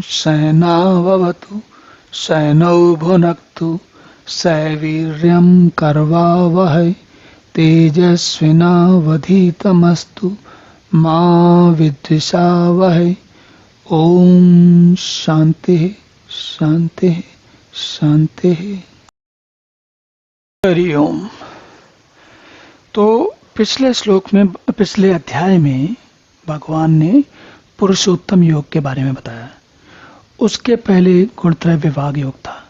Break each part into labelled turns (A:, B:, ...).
A: सहनाववतु सहनौ भुनक्तु सवीर्यं कर्वावहै तेजस्विनावधीतमस्तु मा विद्विषावहै। ओम शांति शांति शांति। हरि ओम। तो पिछले अध्याय में भगवान ने पुरुषोत्तम योग के बारे में बताया। उसके पहले गुणत्रय विभाग योग था।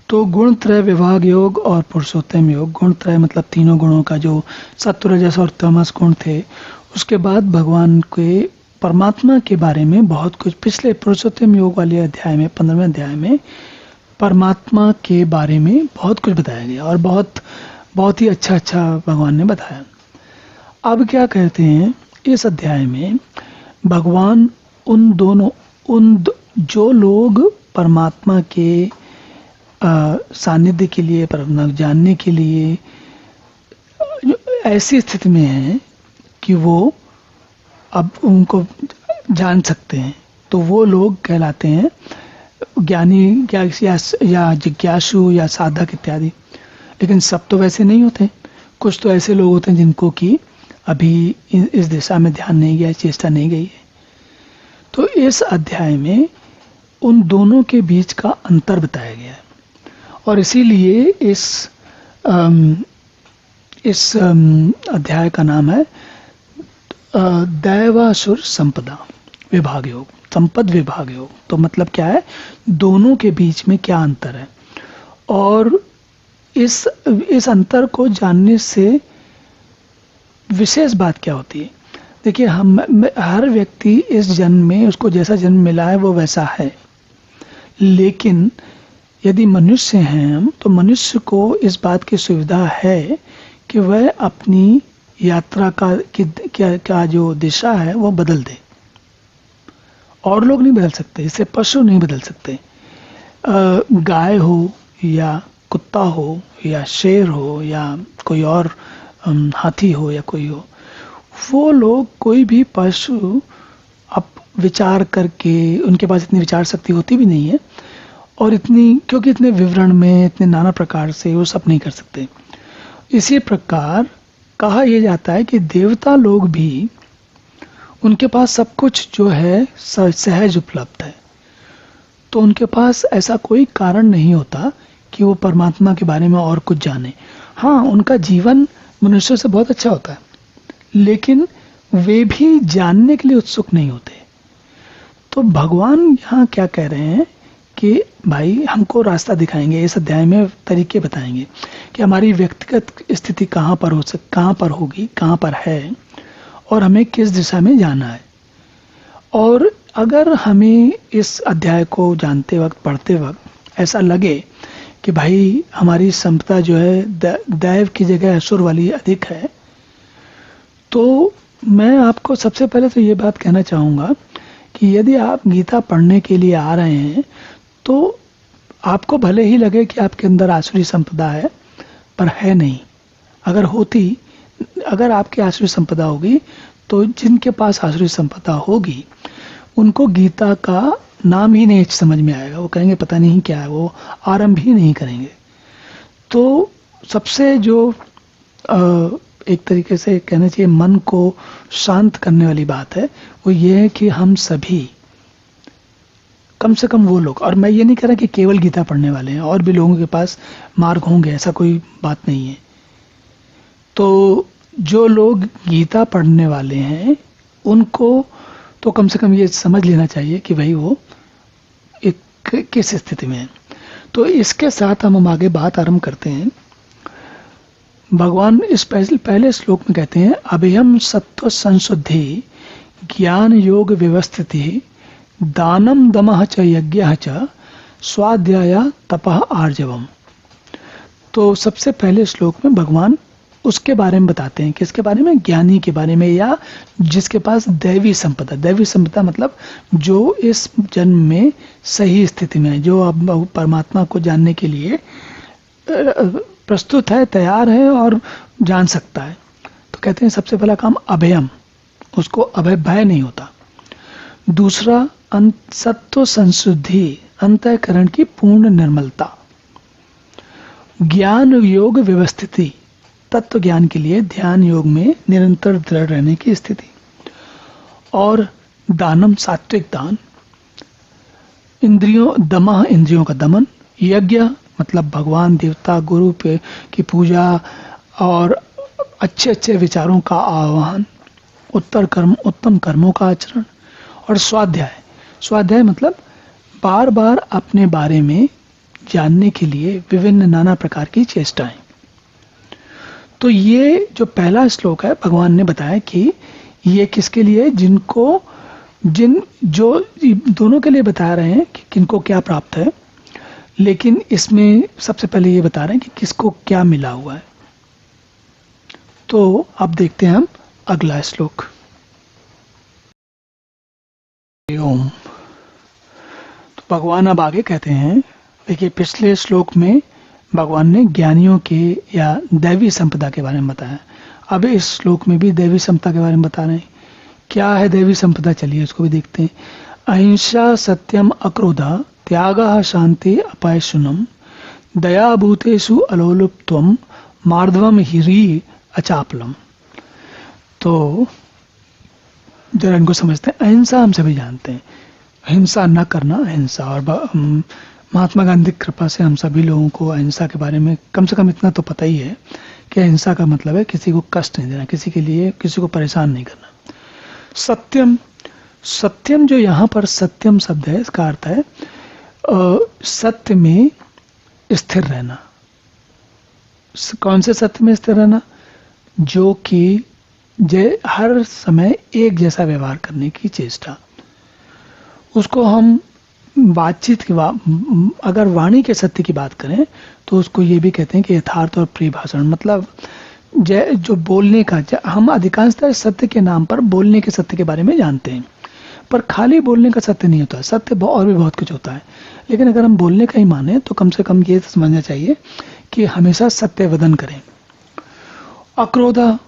A: तो गुणत्रय विभाग योग और पुरुषोत्तम योग, गुणत्रय मतलब तीनों गुणों का जो सत्व रजस और तमस गुण थे। उसके बाद भगवान के परमात्मा के बारे में बहुत कुछ पिछले पुरुषोत्तम योग वाले अध्याय में 15वें अध्याय में परमात्मा के बारे में बहुत कुछ बताया गया और बहुत ही अच्छा भगवान ने बताया। अब क्या कहते हैं इस अध्याय में, भगवान जो लोग परमात्मा के सानिध्य के लिए, परमात्मा जानने के लिए ऐसी स्थिति में हैं कि वो अब उनको जान सकते हैं, तो वो लोग कहलाते हैं ज्ञानी या जिज्ञासु या साधक इत्यादि। लेकिन सब तो वैसे नहीं होते। कुछ तो ऐसे लोग होते हैं जिनको कि अभी इस दिशा में ध्यान नहीं गया, चेष्टा नहीं गई है। तो इस अध्याय में उन दोनों के बीच का अंतर बताया गया है और इसीलिए इस अध्याय का नाम है दैवासुर संपदा विभाग योग, संपद विभाग योग। तो मतलब क्या है, दोनों के बीच में क्या अंतर है और इस अंतर को जानने से विशेष बात क्या होती है। देखिए, हर व्यक्ति इस जन्म में उसको जैसा जन्म मिला है वो वैसा है। लेकिन यदि मनुष्य हैं हम, तो मनुष्य को इस बात की सुविधा है कि वह अपनी यात्रा का जो दिशा है वो बदल दे। और लोग नहीं बदल सकते, इससे पशु नहीं बदल सकते। गाय हो या कुत्ता हो या शेर हो या कोई और हाथी हो या कोई हो, वो लोग कोई भी पशु अब विचार करके, उनके पास इतनी विचार शक्ति होती भी नहीं है और क्योंकि इतने विवरण में इतने नाना प्रकार से वो सब नहीं कर सकते। इसी प्रकार कहा यह जाता है कि देवता लोग भी, उनके पास सब कुछ जो है सहज उपलब्ध है, तो उनके पास ऐसा कोई कारण नहीं होता कि वो परमात्मा के बारे में और कुछ जाने। हाँ, उनका जीवन मनुष्य से बहुत अच्छा होता है, लेकिन वे भी जानने के लिए उत्सुक नहीं होते। तो भगवान यहाँ क्या कह रहे हैं कि भाई हमको रास्ता दिखाएंगे, इस अध्याय में तरीके बताएंगे कि हमारी व्यक्तिगत स्थिति कहाँ पर होगी, कहाँ पर है और हमें किस दिशा में जाना है। और अगर हमें इस अध्याय को जानते वक्त, पढ़ते वक्त ऐसा लगे कि भाई हमारी संपदा जो है दैव की जगह असुर वाली अधिक है, तो मैं आपको सबसे पहले तो ये बात कहना चाहूँगा कि यदि आप गीता पढ़ने के लिए आ रहे हैं तो आपको भले ही लगे कि आपके अंदर आसुरी संपदा है, पर है नहीं। अगर आपकी आसुरी संपदा होगी तो जिनके पास आसुरी संपदा होगी उनको गीता का नाम ही नहीं समझ में आएगा। वो कहेंगे पता नहीं क्या है, वो आरंभ ही नहीं करेंगे। तो सबसे जो एक तरीके से कहना चाहिए मन को शांत करने वाली बात है, वो ये है कि हम सभी, कम से कम वो लोग, और मैं ये नहीं कह रहा कि केवल गीता पढ़ने वाले हैं, और भी लोगों के पास मार्ग होंगे, ऐसा कोई बात नहीं है। तो जो लोग गीता पढ़ने वाले हैं उनको तो कम से कम ये समझ लेना चाहिए कि भाई वो किस स्थिति में है। तो इसके साथ हम आगे बात आरंभ करते हैं। भगवान इस पहले श्लोक में कहते हैं, अभयम सत्व संशुद्धि ज्ञान योग व्यवस्थिति दानम दमः च यज्ञः च स्वाध्याय तपः आर्जवम। तो सबसे पहले श्लोक में भगवान उसके बारे में बताते हैं, किसके बारे में, ज्ञानी के बारे में, या जिसके पास दैवी संपदा। दैवी संपदा मतलब जो इस जन्म में सही स्थिति में है, जो अब परमात्मा को जानने के लिए प्रस्तुत है, तैयार है और जान सकता है। तो कहते हैं सबसे पहला काम अभयम, उसको अभय भय नहीं होता। दूसरा सत्व संशुद्धि, अंतःकरण की पूर्ण निर्मलता, ज्ञान योग व्यवस्थिति, तत्व ज्ञान के लिए ध्यान योग में निरंतर दृढ़ रहने की स्थिति, और दानम सात्विक दान, दमः इंद्रियों का दमन, यज्ञ मतलब भगवान देवता गुरु पे की पूजा और अच्छे अच्छे विचारों का आह्वान, उत्तम कर्मों का आचरण, और स्वाध्याय मतलब बार बार अपने बारे में जानने के लिए विभिन्न नाना प्रकार की चेष्टाएं। तो ये जो पहला श्लोक है भगवान ने बताया कि ये किसके लिए, जो दोनों के लिए बता रहे हैं कि किनको क्या प्राप्त है, लेकिन इसमें सबसे पहले ये बता रहे हैं कि किसको क्या मिला हुआ है। तो अब देखते हैं हम अगला श्लोक। ओम। तो भगवान अब आगे कहते हैं, देखिए पिछले श्लोक में भगवान ने ज्ञानियों के या दैवी संपदा के बारे में बताया, अब इस श्लोक में भी दैवी संपदा के बारे में बता रहे हैं। क्या है दैवी संपदा, चलिए उसको भी देखते हैं। अहिंसा सत्यम अक्रोधा त्यागः शांति अपायशुनम दया भूतेषु अलोलुप्त्वम मार्दवम ह्री अचापलम। तो जरा इनको समझते हैं। अहिंसा हम सभी जानते हैं, हिंसा न करना अहिंसा, और महात्मा गांधी की कृपा से हम सभी लोगों को अहिंसा के बारे में कम से कम इतना तो पता ही है कि अहिंसा का मतलब है किसी को कष्ट नहीं देना, किसी के लिए किसी को परेशान नहीं करना। सत्यम जो यहाँ पर सत्यम शब्द है, इसका अर्थ है सत्य में स्थिर रहना। कौन से सत्य में स्थिर रहना? जो कि हर समय एक जैसा व्यवहार करने की चेष्टा। उसको हम बातचीत की अगर वाणी के सत्य की बात करें तो उसको ये भी कहते हैं कि यथार्थ और प्रिय भाषण, मतलब जो बोलने का, हम अधिकांशतः सत्य के नाम पर बोलने के सत्य के बारे में जानते हैं, पर खाली बोलने का सत्य नहीं होता है, सत्य और भी बहुत कुछ होता है। लेकिन अगर हम बोलने का ही माने तो कम से कम ये समझना चाहिए कि हमेशा सत्य वदन करें। अक्रोधा,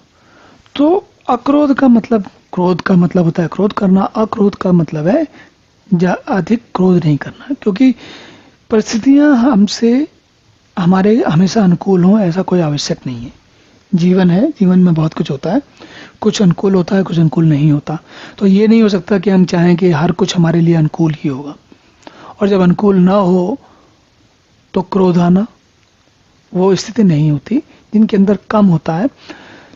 A: तो अक्रोध का मतलब, क्रोध का मतलब होता है क्रोध करना, अक्रोध का मतलब है अधिक क्रोध नहीं करना, क्योंकि परिस्थितियां हमारे हमेशा अनुकूल हों ऐसा कोई आवश्यक नहीं है। जीवन है, जीवन में बहुत कुछ होता है, कुछ अनुकूल होता है, कुछ अनुकूल नहीं होता। तो ये नहीं हो सकता कि हम चाहें कि हर कुछ हमारे लिए अनुकूल ही होगा, और जब अनुकूल ना हो तो क्रोध आना, वो स्थिति नहीं होती जिनके अंदर कम होता है।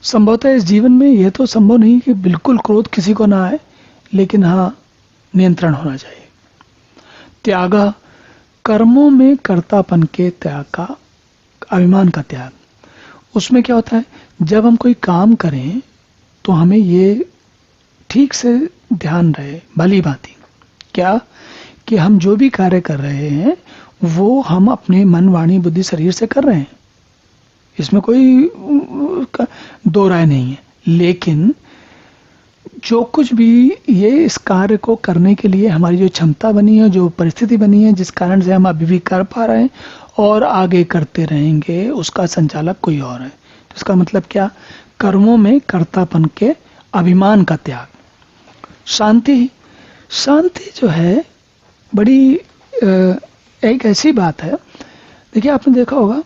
A: संभवतः इस जीवन में यह तो संभव नहीं कि बिल्कुल क्रोध किसी को ना आए, लेकिन हाँ नियंत्रण होना चाहिए। त्यागा, कर्मों में कर्तापन के त्याग का, अभिमान का त्याग। उसमें क्या होता है, जब हम कोई काम करें तो हमें ये ठीक से ध्यान रहे भली भांति, क्या कि हम जो भी कार्य कर रहे हैं वो हम अपने मन वाणी बुद्धि शरीर से कर रहे हैं, इसमें कोई दो राय नहीं है। लेकिन जो कुछ भी ये इस कार्य को करने के लिए हमारी जो क्षमता बनी है, जो परिस्थिति बनी है, जिस कारण से हम अभी भी कर पा रहे हैं और आगे करते रहेंगे, उसका संचालक कोई और है। तो इसका मतलब क्या, कर्मों में कर्तापन के अभिमान का त्याग। शांति, शांति जो है बड़ी एक ऐसी बात है, देखिए आपने देखा होगा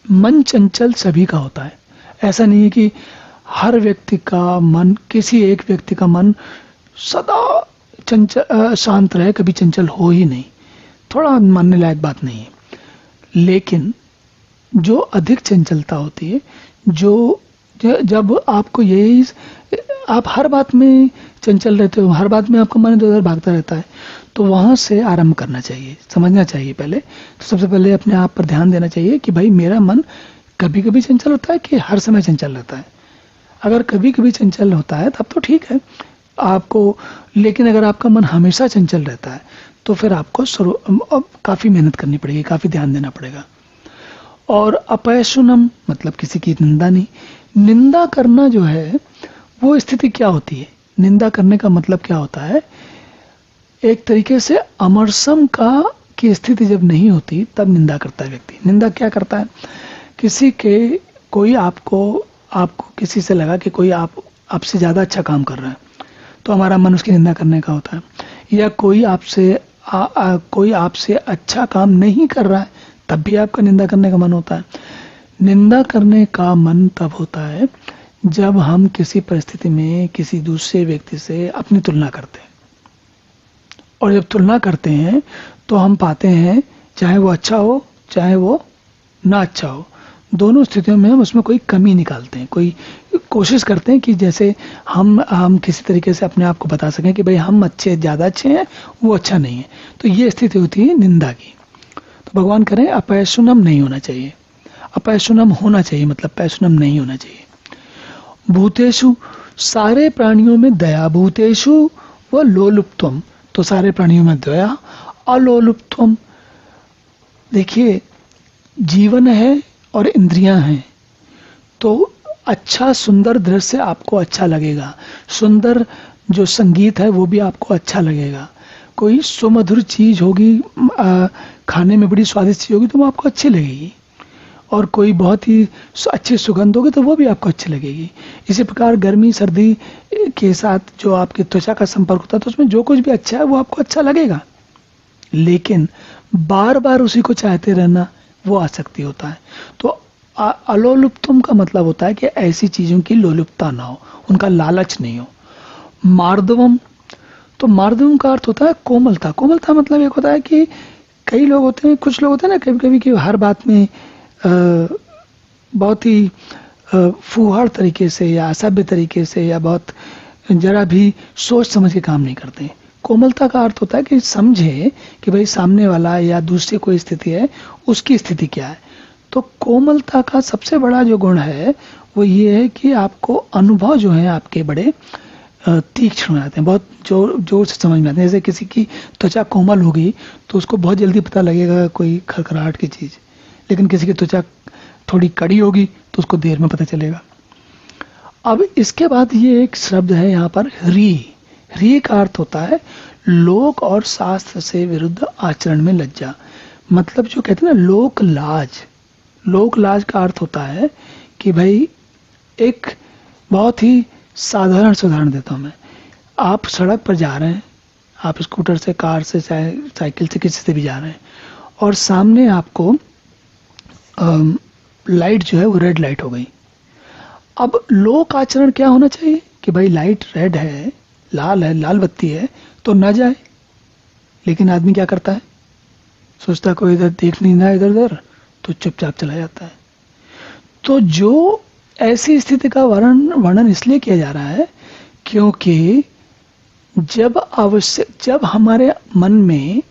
A: मन चंचल सभी का होता है। ऐसा नहीं है कि हर व्यक्ति का मन, किसी एक व्यक्ति का मन सदा चंचल शांत रहे, कभी चंचल हो ही नहीं, थोड़ा मानने लायक बात नहीं है। लेकिन जो अधिक चंचलता होती है, जो जब आपको यही, आप हर बात में चंचल रहते हो, हर बात में आपका मन इधर उधर भागता रहता है, तो वहां से आरंभ करना चाहिए, समझना चाहिए। पहले तो सबसे पहले अपने आप पर ध्यान देना चाहिए कि भाई मेरा मन कभी कभी चंचल होता है कि हर समय चंचल रहता है। अगर कभी कभी चंचल होता है तब तो ठीक है आपको, लेकिन अगर आपका मन हमेशा चंचल रहता है तो फिर आपको काफी मेहनत करनी पड़ेगी, काफी ध्यान देना पड़ेगा। और अपयशुनम मतलब किसी की निंदा नहीं। निंदा करना जो है वो स्थिति क्या होती है, निंदा करने का मतलब क्या होता है, एक तरीके से अमरसम की स्थिति जब नहीं होती तब निंदा करता है व्यक्ति। निंदा क्या करता है, कोई आपको किसी से लगा कि कोई आपसे ज्यादा अच्छा काम कर रहा है तो हमारा मन उसकी निंदा करने का होता है। या कोई आपसे अच्छा काम नहीं कर रहा है, तब भी आपका निंदा करने का मन होता है। निंदा करने का मन तब होता है जब हम किसी परिस्थिति में किसी दूसरे व्यक्ति से अपनी तुलना करते हैं, और जब तुलना करते हैं तो हम पाते हैं चाहे वो अच्छा हो चाहे वो ना अच्छा हो, दोनों स्थितियों में हम उसमें कोई कमी निकालते हैं, कोई कोशिश करते हैं कि जैसे हम किसी तरीके से अपने आप को बता सकें कि भाई हम ज़्यादा अच्छे हैं, वो अच्छा नहीं है। तो ये स्थिति होती है निंदा की। तो भगवान करें अपैशुनम नहीं होना चाहिए। अपैशुनम होना चाहिए मतलब पैशुनम नहीं होना चाहिए। भूतेषु, सारे प्राणियों में दया। भूतेषु व लोलुप्त्वम, तो सारे प्राणियों में दया। अलोलुप्त्वम, देखिए जीवन है और इंद्रियां हैं, तो अच्छा सुंदर दृश्य आपको अच्छा लगेगा, सुंदर जो संगीत है वो भी आपको अच्छा लगेगा, कोई सुमधुर चीज होगी, खाने में बड़ी स्वादिष्ट चीज होगी तो वो आपको अच्छी लगेगी, और कोई बहुत ही अच्छी सुगंध होगी तो वो भी आपको अच्छी लगेगी। इसी प्रकार गर्मी सर्दी के साथ जो आपकी त्वचा का संपर्क होता है तो उसमें जो कुछ भी अच्छा है वो आपको अच्छा लगेगा, लेकिन बार बार उसी को चाहते रहना वो आसक्ति होता है। तो अलोलुप्तम का मतलब होता है कि ऐसी चीजों की लोलुपता ना हो, उनका लालच नहीं हो। मार्दवम, तो मार्दवम का अर्थ होता है कोमलता। कोमलता मतलब एक होता है कि कई लोग होते हैं, कुछ लोग होते हैं ना कभी कभी कि हर बात में बहुत ही फूहड़ तरीके से या असभ्य तरीके से या बहुत जरा भी सोच समझ के काम नहीं करते। कोमलता का अर्थ होता है कि समझे कि भाई सामने वाला या दूसरी कोई स्थिति है, उसकी स्थिति क्या है। तो कोमलता का सबसे बड़ा जो गुण है वो ये है कि आपको अनुभव जो है आपके बड़े तीक्ष्ण आते हैं, बहुत जोर से समझ में आते हैं। जैसे किसी की त्वचा कोमल होगी तो उसको बहुत जल्दी पता लगेगा कोई खड़खड़ाहट की चीज़, लेकिन किसी की त्वचा थोड़ी कड़ी होगी तो उसको देर में पता चलेगा। अब इसके बाद ये एक शब्द है यहाँ पर ह्री। ह्री का अर्थ होता है लोक और शास्त्र से विरुद्ध आचरण में लज्जा। मतलब जो कहते हैं ना लोक लाज, लोक लाज का अर्थ होता है कि भाई एक बहुत ही साधारण से उदाहरण देता हूँ मैं। आप सड़क पर जा रहे हैं, आप स्कूटर से, कार से, साइकिल से, किसी से भी जा रहे हैं, और सामने आपको लाइट जो है वो रेड लाइट हो गई। अब लोक आचरण क्या होना चाहिए कि भाई लाइट रेड है, लाल है, लाल बत्ती है तो ना जाए, लेकिन आदमी क्या करता है, सोचता कोई इधर देख नहीं रहा इधर उधर तो चुपचाप चला जाता है। तो जो ऐसी स्थिति का वर्णन इसलिए किया जा रहा है क्योंकि जब हमारे मन में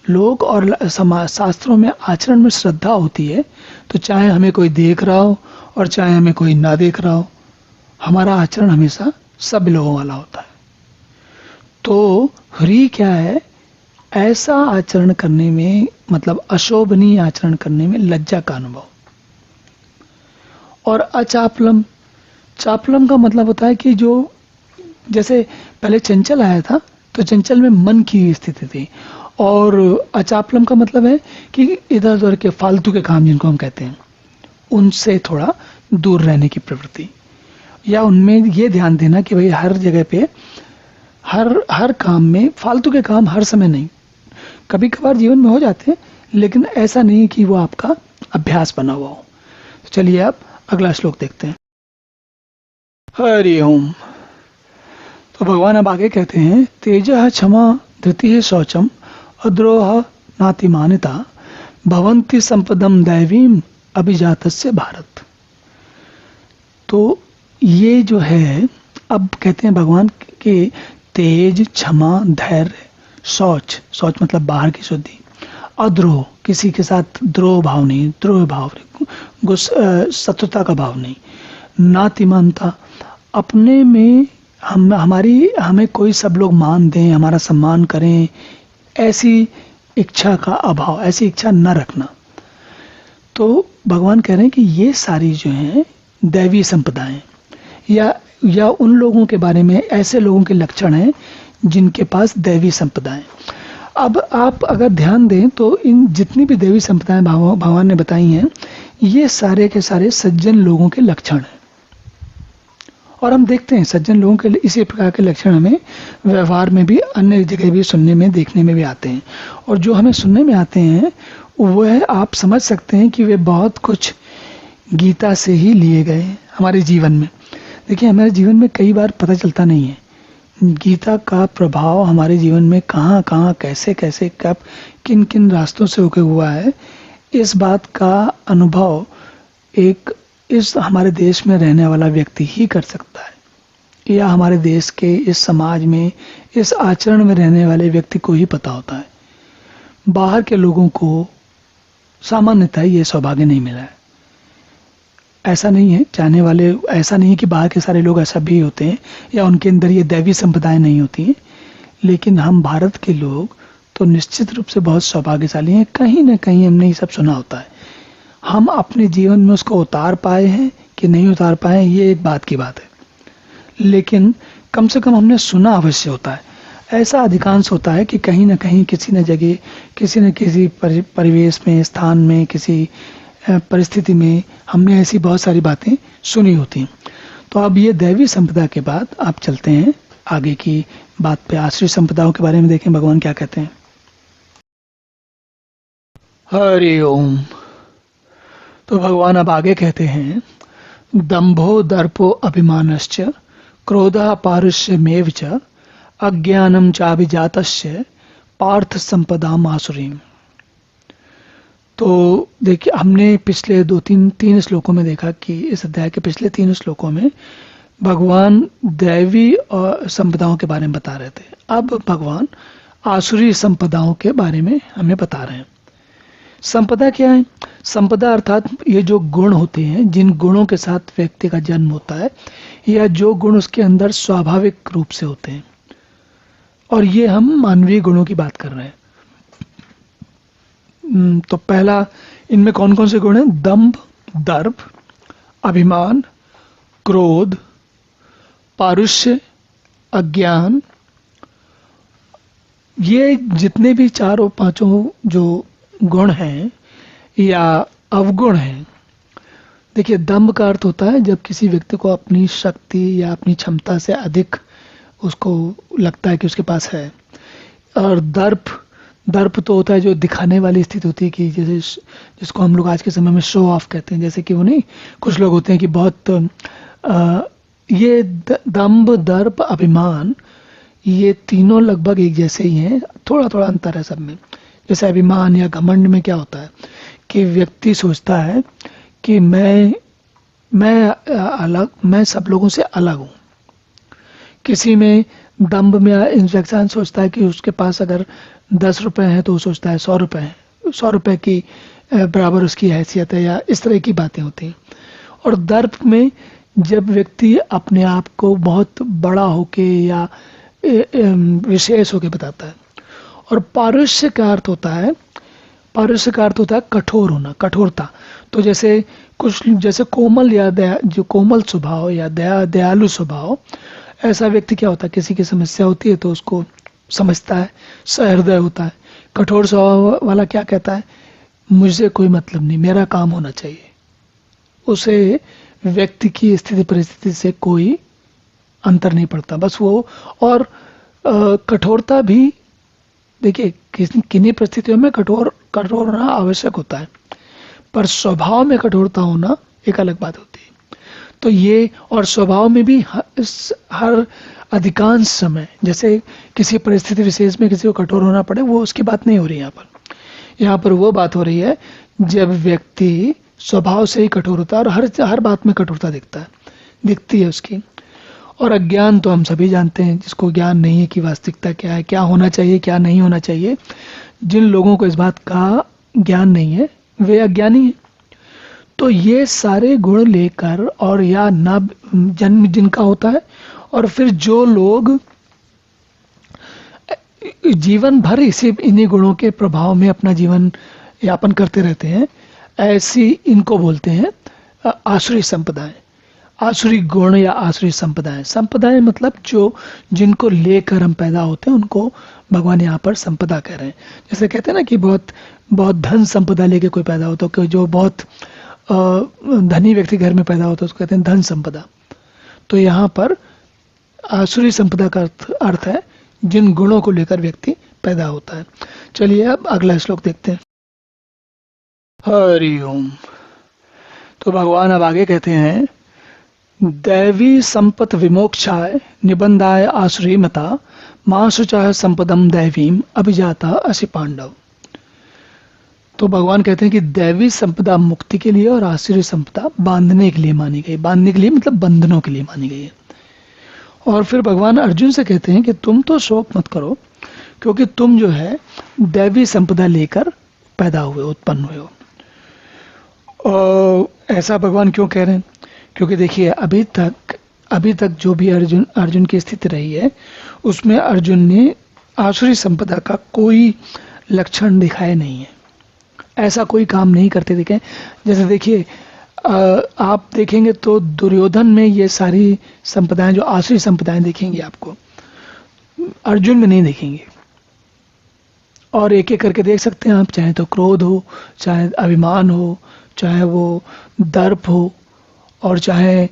A: लोक और शास्त्रों में आचरण में श्रद्धा होती है तो चाहे हमें कोई देख रहा हो और चाहे हमें कोई ना देख रहा हो, हमारा आचरण हमेशा सब लोगों वाला होता है। तो ह्री क्या है, ऐसा आचरण करने में मतलब अशोभनीय आचरण करने में लज्जा का अनुभव। और अचापलम, चापलम का मतलब होता है कि जो जैसे पहले चंचल आया था तो चंचल में मन की स्थिति थी, और अचापलम का मतलब है कि इधर उधर के फालतू के काम जिनको हम कहते हैं उनसे थोड़ा दूर रहने की प्रवृत्ति, या उनमें ये ध्यान देना कि भाई हर जगह पे हर काम में फालतू के काम हर समय नहीं, कभी कभार जीवन में हो जाते हैं लेकिन ऐसा नहीं कि वो आपका अभ्यास बना हुआ हो। तो चलिए आप अगला श्लोक देखते हैं। हरि ओम। तो भगवान अब आगे कहते हैं तेजः क्षमा धृतिः शौचम अद्रोह नातिमानिता भवन्ति संपदम दैवीम अभिजातस्य भारत। तो ये जो है अब कहते हैं भगवान के तेज, क्षमा, धैर्य, शौच, शौच मतलब बाहर की शुद्धि, अद्रोह किसी के साथ द्रोह भाव नहीं, द्रोह भाव शत्रुता का भाव नहीं, नातिमानता अपने में हमें कोई सब लोग मान दें, हमारा सम्मान करें, ऐसी इच्छा का अभाव, ऐसी इच्छा न रखना। तो भगवान कह रहे हैं कि ये सारी जो हैं दैवी संपदाएं या उन लोगों के बारे में, ऐसे लोगों के लक्षण हैं जिनके पास दैवी संपदाएं। अब आप अगर ध्यान दें तो इन जितनी भी दैवी संपदाएं भगवान ने बताई हैं ये सारे के सारे सज्जन लोगों के लक्षण हैं, और हम देखते हैं सज्जन लोगों के इसी प्रकार के लक्षण हमें व्यवहार में भी, अन्य जगह भी सुनने में, देखने में भी आते हैं। और जो हमें सुनने में आते हैं वह आप समझ सकते हैं कि वे बहुत कुछ गीता से ही लिए गए हमारे जीवन में। देखिए, हमारे जीवन में कई बार पता चलता नहीं है गीता का प्रभाव हमारे जीवन में कहाँ कहाँ, कैसे कैसे, कब, किन किन रास्तों से होकर हुआ है। इस बात का अनुभव एक इस हमारे देश में रहने वाला व्यक्ति ही कर सकता है, या हमारे देश के इस समाज में, इस आचरण में रहने वाले व्यक्ति को ही पता होता है। बाहर के लोगों को सामान्यतः ये सौभाग्य नहीं मिला है। ऐसा नहीं है, चाहने वाले, ऐसा नहीं है कि बाहर के सारे लोग ऐसा भी होते हैं या उनके अंदर ये दैवी संप्रदाय नहीं होती हैं, लेकिन हम भारत के लोग तो निश्चित रूप से बहुत सौभाग्यशाली हैं। कहीं ना कहीं हमने ये सब सुना होता है। हम अपने जीवन में उसको उतार पाए हैं कि नहीं उतार पाए, ये एक बात की बात है, लेकिन कम से कम हमने सुना अवश्य होता है। ऐसा अधिकांश होता है कि कहीं ना कहीं, किसी न जगह, किसी न किसी परिवेश में, स्थान में, किसी परिस्थिति में हमने ऐसी बहुत सारी बातें सुनी होती हैं। तो अब ये दैवी संपदा के बाद आप चलते हैं आगे की बात पे। आश्रय संपदाओं के बारे में देखें भगवान क्या कहते हैं। हरि ओम। तो भगवान अब आगे कहते हैं, दंभो दर्पो अभिमानश्च क्रोधः पारुष्यमेव च अज्ञानम चाभिजातस्य पार्थ संपदाम आसुरीम। तो देखिए, हमने पिछले तीन श्लोकों में देखा कि इस अध्याय के पिछले 3 श्लोकों में भगवान दैवी और संपदाओं के बारे में बता रहे थे। अब भगवान आसुरी संपदाओं के बारे में हमें बता रहे हैं। संपदा क्या है? संपदा अर्थात ये जो गुण होते हैं, जिन गुणों के साथ व्यक्ति का जन्म होता है, या जो गुण उसके अंदर स्वाभाविक रूप से होते हैं। और ये हम मानवीय गुणों की बात कर रहे हैं। तो पहला, इनमें कौन कौन से गुण हैं? दंभ, दर्प, अभिमान, क्रोध, पारुष्य, अज्ञान। ये जितने भी 4-5 जो गुण हैं या अवगुण हैं। देखिए, दंभ का अर्थ होता है जब किसी व्यक्ति को अपनी शक्ति या अपनी क्षमता से अधिक उसको लगता है कि उसके पास है। और दर्प तो होता है जो दिखाने वाली स्थिति होती है, कि जैसे जिसको हम लोग आज के समय में शो ऑफ कहते हैं। जैसे कि वो नहीं, कुछ लोग होते हैं कि बहुत ये दंभ, दर्प, अभिमान, ये तीनों लगभग एक जैसे ही हैं, थोड़ा थोड़ा अंतर है सब में। जैसे अभिमान या घमंड में क्या होता है कि व्यक्ति सोचता है कि मैं सब लोगों से अलग हूँ। किसी में दंभ में इंस्पेक्शन सोचता है कि उसके पास अगर 10 रुपए हैं तो वो सोचता है 100 रुपए हैं, 100 रुपए की बराबर उसकी हैसियत है, या इस तरह की बातें होती हैं। और दर्प में जब व्यक्ति अपने आप को बहुत बड़ा होके या विशेष होके बताता है। और पारुष्य का अर्थ होता है कठोर होना, कठोरता। तो जैसे कोमल या जो कोमल स्वभाव या दयालु स्वभाव, ऐसा व्यक्ति क्या होता है, किसी की समस्या होती है तो उसको समझता है, सहृदय होता है। कठोर स्वभाव वाला क्या कहता है, मुझे कोई मतलब नहीं, मेरा काम होना चाहिए। उसे व्यक्ति की स्थिति परिस्थिति से कोई अंतर नहीं पड़ता, बस वो। और कठोरता भी देखिए, किन्हीं परिस्थितियों में कठोर होना आवश्यक होता है, पर स्वभाव में कठोरता होना एक अलग बात होती है। तो ये, और स्वभाव में भी हर अधिकांश समय, जैसे किसी परिस्थिति विशेष में किसी को कठोर होना पड़े, वो उसकी बात नहीं हो रही यहाँ पर वो बात हो रही है जब व्यक्ति स्वभाव से ही कठोर होता है और हर बात में कठोरता दिखती है उसकी। और अज्ञान तो हम सभी जानते हैं, जिसको ज्ञान नहीं है कि वास्तविकता क्या है, क्या होना चाहिए, क्या नहीं होना चाहिए। जिन लोगों को इस बात का ज्ञान नहीं है वे अज्ञानी हैं। तो ये सारे गुण लेकर, और या ना जन्म जिनका होता है, और फिर जो लोग जीवन भर इन्हीं गुणों के प्रभाव में अपना जीवन यापन करते रहते हैं, ऐसी इनको बोलते हैं आसुरी संपदाएं। आसुरी गुण या आसुरी संपदाएं। संपदाएं मतलब जिनको लेकर हम पैदा होते हैं, उनको भगवान यहाँ पर संपदा कह रहे हैं। जैसे कहते हैं ना कि बहुत बहुत धन संपदा लेके कोई पैदा होता है, जो बहुत धनी व्यक्ति घर में पैदा होता है उसको कहते हैं धन संपदा। तो यहाँ पर आसुरी संपदा का अर्थ है जिन गुणों को लेकर व्यक्ति पैदा होता है। चलिए अब अगला श्लोक देखते हैं। हरि ओम। तो भगवान अब आगे कहते हैं, दैवी संपत विमोक्षाय निबंधाय आसुरी मता मां शुचः संपदम दैवीम अभिजाता असि पांडव। तो भगवान कहते हैं कि दैवी संपदा मुक्ति के लिए और आसुरी संपदा बांधने के लिए मानी गई। बांधने के लिए मतलब बंधनों के लिए मानी गई है। और फिर भगवान अर्जुन से कहते हैं कि तुम तो शोक मत करो, क्योंकि तुम जो है दैवी संपदा लेकर पैदा हुए, उत्पन्न हुए हो। और ऐसा भगवान क्यों कह रहे हैं? क्योंकि देखिए अभी तक जो भी अर्जुन की स्थिति रही है उसमें अर्जुन ने आसुरी संपदा का कोई लक्षण दिखाए नहीं है, ऐसा कोई काम नहीं करते दिखे। जैसे देखिए आप देखेंगे तो दुर्योधन में ये सारी संपदाएं, जो आसुरी संपदाएं दिखेंगी आपको, अर्जुन में नहीं दिखेंगी। और एक एक करके देख सकते हैं आप, चाहे तो क्रोध हो, चाहे अभिमान हो, चाहे वो दर्प हो, और चाहे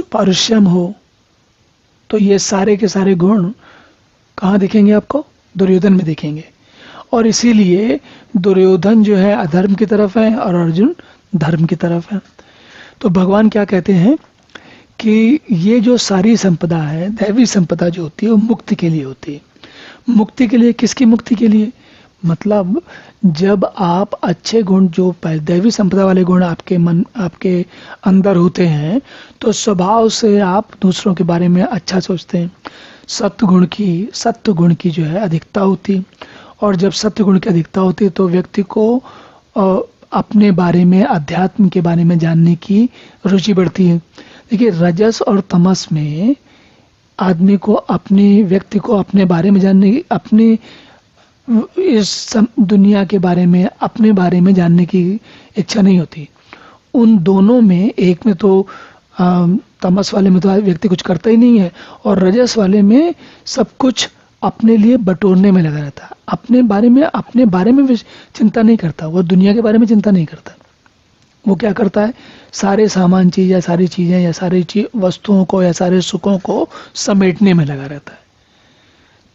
A: पारुष्यम हो। तो ये सारे के सारे गुण कहाँ दिखेंगे आपको? दुर्योधन में दिखेंगे। और इसीलिए दुर्योधन जो है अधर्म की तरफ है और अर्जुन धर्म की तरफ है। तो भगवान क्या कहते हैं कि ये जो सारी संपदा है, दैवी संपदा जो होती है वो मुक्ति के लिए होती है। मुक्ति के लिए, किसकी मुक्ति के लिए? मतलब जब आप अच्छे गुण, जो दैवी संपदा वाले गुण आपके अंदर होते हैं, तो स्वभाव से आप दूसरों के बारे में अच्छा सोचते हैं। सत्व गुण की जो है अधिकता होती। और जब सत्य गुण की अधिकता होती है तो व्यक्ति को अपने बारे में, अध्यात्म के बारे में जानने की रुचि बढ़ती है। देखिए रजस और तमस में आदमी को, व्यक्ति को अपने बारे में जानने की, अपने इस दुनिया के बारे में, अपने बारे में जानने की इच्छा नहीं होती। उन दोनों में, एक में तो तमस वाले में तो व्यक्ति कुछ करता ही नहीं है, और रजस वाले में सब कुछ अपने लिए बटोरने में लगा रहता है। अपने बारे में भी चिंता नहीं करता, वो दुनिया के बारे में चिंता नहीं करता। वो क्या करता है? सारे सामान चीज या सारी चीजें या सारी वस्तुओं को या सारे सुखों को समेटने में लगा रहता है।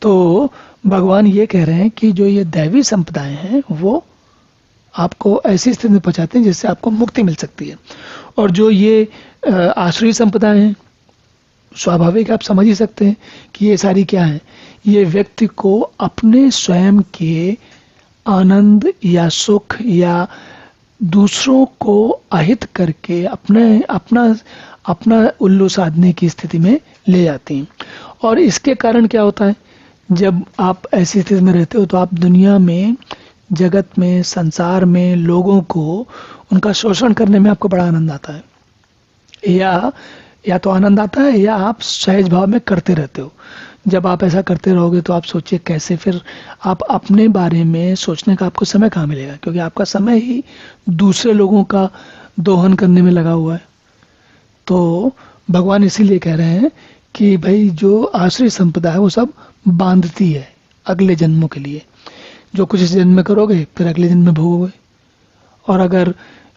A: तो भगवान ये कह रहे हैं कि जो ये दैवी संपदाएं हैं वो आपको ऐसी स्थिति में पहुंचाते हैं जिससे आपको मुक्ति मिल सकती है। और जो ये आसुरी संपदाएं हैं, स्वाभाविक आप समझ ही सकते हैं कि ये सारी क्या है। ये व्यक्ति को अपने स्वयं के आनंद या सुख या दूसरों को अहित करके अपना उल्लू साधने की स्थिति में ले जाती हैं। और इसके कारण क्या होता है? जब आप ऐसी स्थिति में रहते हो तो आप दुनिया में, जगत में, संसार में लोगों को, उनका शोषण करने में आपको बड़ा आनंद आता है। या तो आनंद आता है या आप सहज भाव में करते रहते हो। जब आप ऐसा करते रहोगे तो आप सोचिए कैसे फिर आप अपने बारे में सोचने का आपको समय कहाँ मिलेगा, क्योंकि आपका समय ही दूसरे लोगों का दोहन करने में लगा हुआ है। तो भगवान इसीलिए कह रहे हैं कि भाई जो आसुरी संपदा है वो सब बांधती है अगले जन्मों के लिए। जो कुछ इस जन्म में करोगे फिर अगले जन्म में भोगोगे। और अगर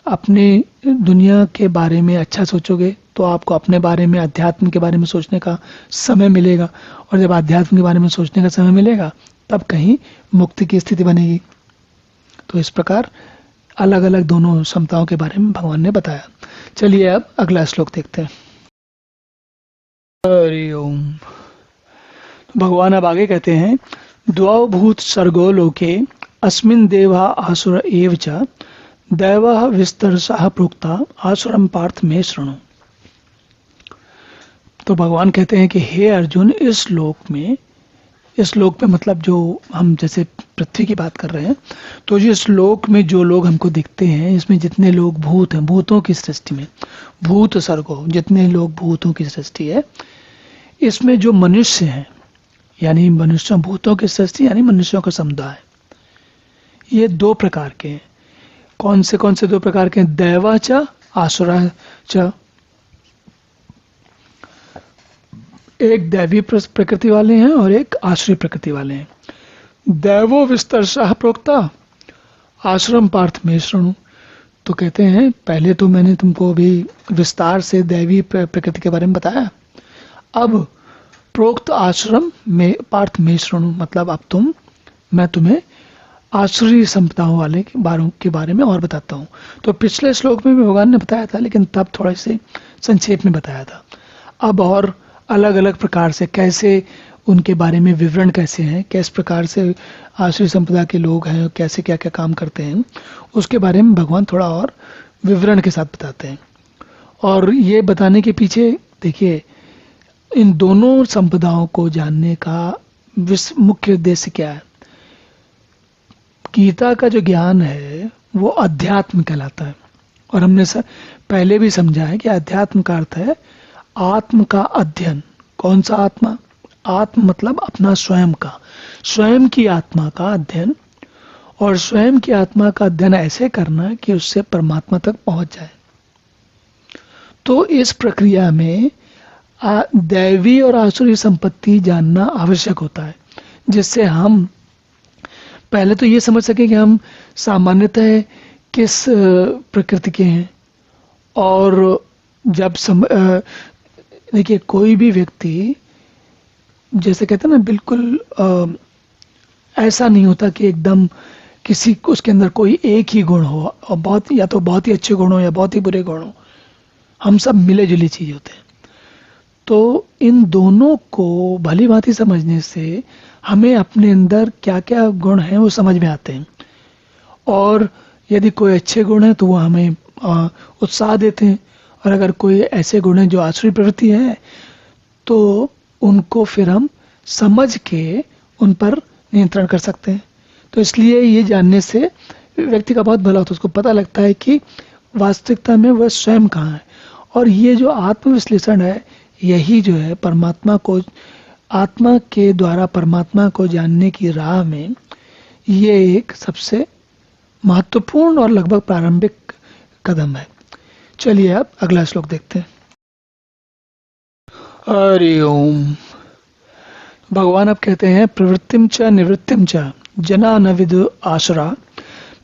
A: अपने दुनिया के बारे में अच्छा सोचोगे तो आपको अपने बारे में, अध्यात्म के बारे में सोचने का समय मिलेगा। और जब अध्यात्म के बारे में सोचने का समय मिलेगा तब कहीं मुक्ति की स्थिति बनेगी। तो इस प्रकार अलग अलग दोनों क्षमताओं के बारे में भगवान ने बताया। चलिए अब अगला श्लोक देखते हैं। हरि ओम। भगवान अब आगे कहते हैं, द्वौ भूत सर्गो लोके अस्मिन् देवा आसुर एव च दैवः विस्तरसः प्रोक्ता आसुरम पार्थ में शृणु। तो भगवान कहते हैं कि हे अर्जुन, इस लोक में मतलब जो हम जैसे पृथ्वी की बात कर रहे हैं, तो इस लोक में जो लोग हमको दिखते हैं, इसमें जितने लोग भूत हैं, भूतों की सृष्टि में, भूत सर्गो, जितने लोग भूतों की सृष्टि है, इसमें जो मनुष्य हैं, यानी मनुष्यों, भूतों की सृष्टि यानी मनुष्यों का समुदाय, ये दो प्रकार के हैं। कौन से दो प्रकार के? दैवा च आसुरा च। एक दैवी प्रकृति वाले हैं और एक आसुरी प्रकृति वाले हैं। दैवो विस्तरसः प्रोक्ता आसुरम पार्थ में शृणु। तो कहते हैं, पहले तो मैंने तुमको अभी विस्तार से दैवी प्रकृति के बारे में बताया। अब प्रोक्त आश्रम में पार्थ में श्रृणु, मतलब अब मैं तुम्हें आश्रय संपदाओं वाले के बारे में और बताता हूँ। तो पिछले श्लोक में भी भगवान ने बताया था, लेकिन तब थोड़े से संक्षेप में बताया था। अब और अलग अलग प्रकार से कैसे उनके बारे में विवरण कैसे हैं, किस प्रकार से आश्रय संपदा के लोग हैं, कैसे क्या क्या काम करते हैं, उसके बारे में भगवान थोड़ा और विवरण के साथ बताते हैं। और ये बताने के पीछे देखिए, इन दोनों संपदाओं को जानने का मुख्य उद्देश्य क्या है। गीता का जो ज्ञान है वो अध्यात्म कहलाता है, और हमने पहले भी समझा है कि अध्यात्म का अर्थ है आत्म का अध्ययन। कौन सा आत्मा? आत्म मतलब अपना स्वयं का, स्वयं की आत्मा का अध्ययन, और स्वयं की आत्मा का अध्ययन ऐसे करना कि उससे परमात्मा तक पहुंच जाए। तो इस प्रक्रिया में दैवी और आसुरी संपत्ति जानना आवश्यक होता है, जिससे हम पहले तो ये समझ सके कि हम सामान्यतः किस प्रकृति के हैं। और जब देखिए, कोई भी व्यक्ति, जैसे कहते हैं ना, बिल्कुल ऐसा नहीं होता कि एकदम किसी उसके अंदर कोई एक ही गुण हो, और बहुत या तो बहुत ही अच्छे गुण हो या बहुत ही बुरे गुण हो। हम सब मिले जुले चीज होते हैं। तो इन दोनों को भली भांति समझने से हमें अपने अंदर क्या क्या गुण हैं वो समझ में आते हैं, और यदि कोई अच्छे गुण है तो वो हमें उत्साह देते हैं, और अगर कोई ऐसे गुण हैं जो आसुरी प्रवृत्ति है तो उनको फिर हम समझ के उन पर नियंत्रण कर सकते हैं। तो इसलिए ये जानने से व्यक्ति का बहुत भला होता है, उसको पता लगता है कि वास्तविकता में वह स्वयं कहाँ है। और ये जो आत्मविश्लेषण है, यही जो है परमात्मा को, आत्मा के द्वारा परमात्मा को जानने की राह में ये एक सबसे महत्वपूर्ण और लगभग प्रारंभिक कदम है। चलिए अब अगला श्लोक देखते हैं। हरि ओम। भगवान अब कहते हैं, प्रवृत्तिम च निवृत्तिम च जना न विदु आसुरा,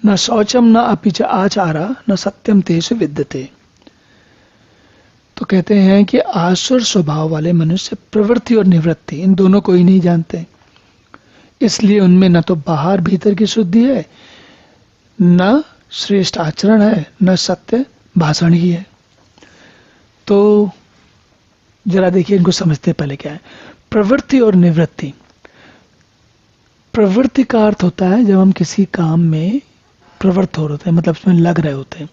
A: न शौचम न अपि च आचारा, न सत्यम तेषु विद्यते। तो कहते हैं कि आसुर स्वभाव वाले मनुष्य प्रवृत्ति और निवृत्ति इन दोनों को ही नहीं जानते, इसलिए उनमें न तो बाहर भीतर की शुद्धि है, न श्रेष्ठ आचरण है, न सत्य भाषण ही है। तो जरा देखिए, इनको समझते पहले क्या है प्रवृत्ति और निवृत्ति। प्रवृत्ति का अर्थ होता है जब हम किसी काम में प्रवृत्त हो रहे हैं, मतलब उसमें लग रहे होते हैं,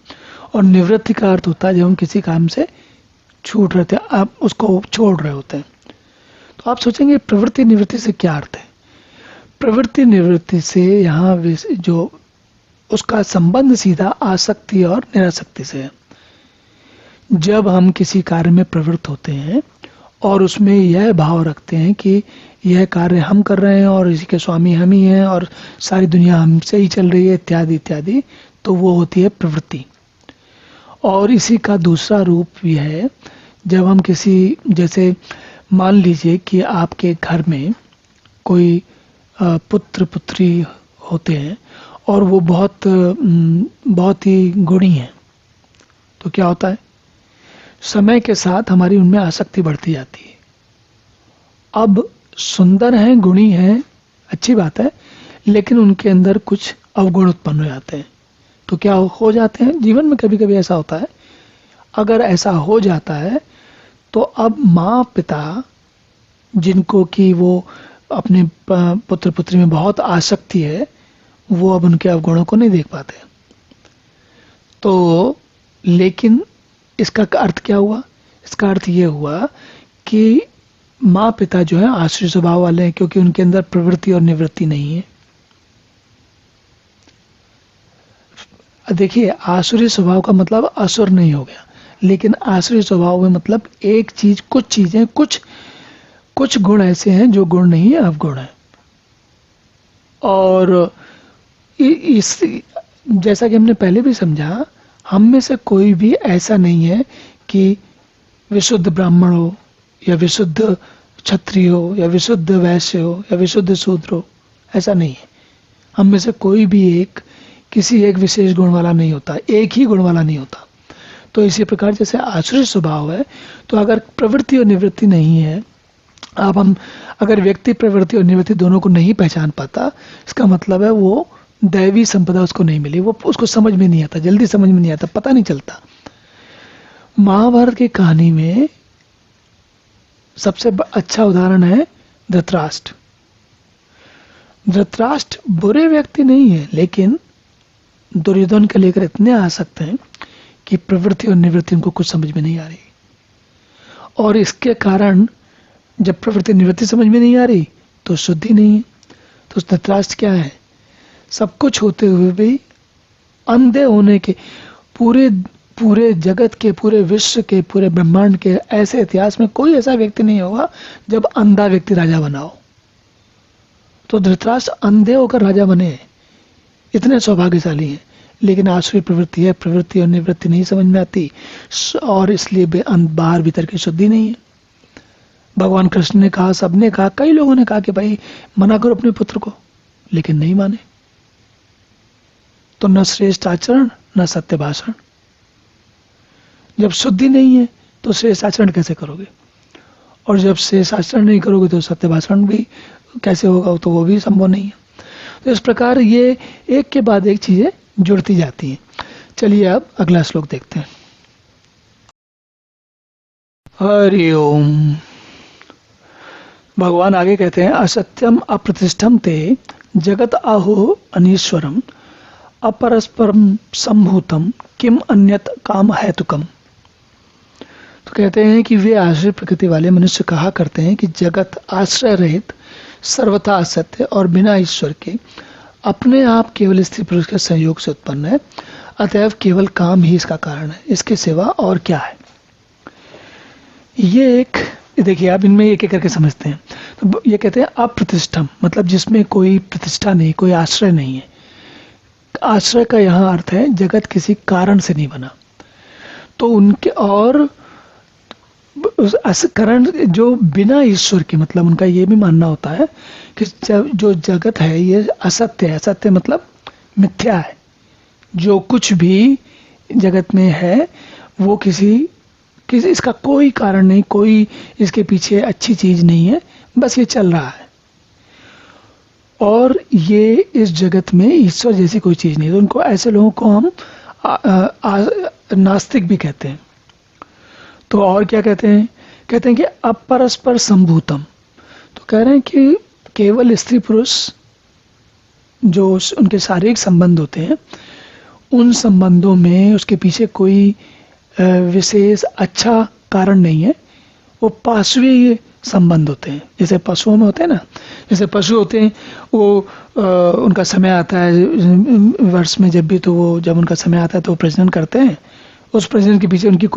A: और निवृत्ति का अर्थ होता है जब हम किसी काम से छूट रहे थे, आप उसको छोड़ रहे होते हैं। तो आप सोचेंगे प्रवृत्ति निवृत्ति से क्या अर्थ है। प्रवृत्ति निवृत्ति से यहाँ जो उसका संबंध सीधा आसक्ति और निरासक्ति से है। जब हम किसी कार्य में प्रवृत्त होते हैं और उसमें यह भाव रखते हैं कि यह कार्य हम कर रहे हैं और इसी के स्वामी हम ही हैं और सारी दुनिया हमसे ही चल रही है, इत्यादि इत्यादि, तो वो होती है प्रवृत्ति। और इसी का दूसरा रूप यह है, जब हम किसी, जैसे मान लीजिए कि आपके घर में कोई पुत्र पुत्री होते हैं और वो बहुत ही गुणी हैं, तो क्या होता है, समय के साथ हमारी उनमें आसक्ति बढ़ती जाती है। अब सुंदर हैं, गुणी हैं, अच्छी बात है, लेकिन उनके अंदर कुछ अवगुण उत्पन्न हो जाते हैं। तो क्या हो जाते हैं, जीवन में कभी कभी ऐसा होता है। अगर ऐसा हो जाता है तो अब माँ पिता, जिनको कि वो अपने पुत्र पुत्री में बहुत आसक्ति है, वो अब उनके अवगुणों को नहीं देख पाते। तो लेकिन इसका अर्थ क्या हुआ, इसका अर्थ ये हुआ कि माँ पिता जो है आश्रय स्वभाव वाले हैं, क्योंकि उनके अंदर प्रवृत्ति और निवृत्ति नहीं है। देखिए, आसुरी स्वभाव का मतलब असुर नहीं हो गया, लेकिन आसुरी स्वभाव में मतलब एक चीज, कुछ चीजें, कुछ गुण ऐसे हैं जो गुण नहीं है, अवगुण है। और इस, जैसा कि हमने पहले भी समझा, हम में से कोई भी ऐसा नहीं है कि विशुद्ध ब्राह्मण हो या विशुद्ध क्षत्रिय हो या विशुद्ध वैश्य हो या विशुद्ध शूद्र हो, ऐसा नहीं है। हम में से कोई भी एक किसी एक विशेष गुण वाला नहीं होता, एक ही गुण वाला नहीं होता। तो इसी प्रकार जैसे आश्रित स्वभाव है, तो अगर प्रवृत्ति और निवृत्ति नहीं है, अब हम अगर व्यक्ति प्रवृत्ति और निवृत्ति दोनों को नहीं पहचान पाता, इसका मतलब है वो दैवी संपदा उसको नहीं मिली, वो उसको समझ में नहीं आता, जल्दी समझ में नहीं आता, पता नहीं चलता। महाभारत की कहानी में सबसे अच्छा उदाहरण है धृतराष्ट्र। धृतराष्ट्र बुरे व्यक्ति नहीं है, लेकिन दुर्योधन के लेकर इतने आसक्त हैं कि प्रवृत्ति और निवृत्ति उनको कुछ समझ में नहीं आ रही। और इसके कारण जब प्रवृत्ति निवृत्ति समझ में नहीं आ रही तो शुद्धि नहीं है। तो धृतराष्ट्र क्या है, सब कुछ होते हुए भी अंधे होने के, पूरे जगत के, पूरे विश्व के, पूरे ब्रह्मांड के ऐसे इतिहास में कोई ऐसा व्यक्ति नहीं होगा जब अंधा व्यक्ति राजा बना हो। तो धृतराष्ट्र अंधे होकर राजा बने, इतने सौभाग्यशाली हैं। लेकिन आसुरी प्रवृत्ति है, प्रवृत्ति और निवृत्ति नहीं समझ में आती, और इसलिए बाहर भीतर की शुद्धि नहीं है। भगवान कृष्ण ने कहा, सबने कहा, कई लोगों ने कहा कि भाई मना करो अपने पुत्र को, लेकिन नहीं माने। तो न श्रेष्ठ आचरण न सत्य भाषण। जब शुद्धि नहीं है तो श्रेष्ठ आचरण कैसे करोगे, और जब श्रेष्ठ आचरण नहीं करोगे तो सत्य भाषण भी कैसे होगा, तो वो भी संभव नहीं है। तो इस प्रकार ये एक के बाद एक चीजें जुड़ती जाती हैं। चलिए अब अगला श्लोक देखते हैं। हरि ओम। भगवान आगे कहते हैं, असत्यम अप्रतिष्ठम ते जगत आहो अनीश्वरम अपरस्परम संभूतम किम अन्यत काम हेतुकम। तो कहते हैं कि वे आश्रय प्रकृति वाले मनुष्य कहा करते हैं कि जगत आश्रय रहित, सर्वथा असत्य और बिना ईश्वर के अपने आप केवल स्त्री पुरुष के संयोग से उत्पन्न है, अतएव केवल काम ही इसका कारण है, इसके सिवा और क्या है। ये एक देखिए, आप इनमें एक एक करके समझते हैं। तो ये कहते हैं अप्रतिष्ठम, मतलब जिसमें कोई प्रतिष्ठा नहीं, कोई आश्रय नहीं है। आश्रय का यहाँ अर्थ है जगत किसी कारण से नहीं बना। तो उनके और कारण जो बिना ईश्वर के, मतलब उनका ये भी मानना होता है कि जो जगत है ये असत्य है। असत्य मतलब मिथ्या है। जो कुछ भी जगत में है वो किसी इसका कोई कारण नहीं, कोई इसके पीछे अच्छी चीज नहीं है, बस ये चल रहा है। और ये इस जगत में ईश्वर जैसी कोई चीज नहीं है। तो उनको, ऐसे लोगों को हम नास्तिक भी कहते हैं। तो और क्या कहते हैं, कहते हैं कि अपरस्पर संभूतम। तो कह रहे हैं कि केवल स्त्री पुरुष जो उनके शारीरिक संबंध होते हैं, उन संबंधों में उसके पीछे कोई विशेष अच्छा कारण नहीं है, वो पाशवीय संबंध होते हैं। जैसे पशुओं में होते हैं ना, जैसे पशु होते हैं वो उनका समय आता है वर्ष में जब भी, तो वो जब उनका समय आता है तो वो प्रजनन करते हैं। उस प्रजनन के पीछे उनकी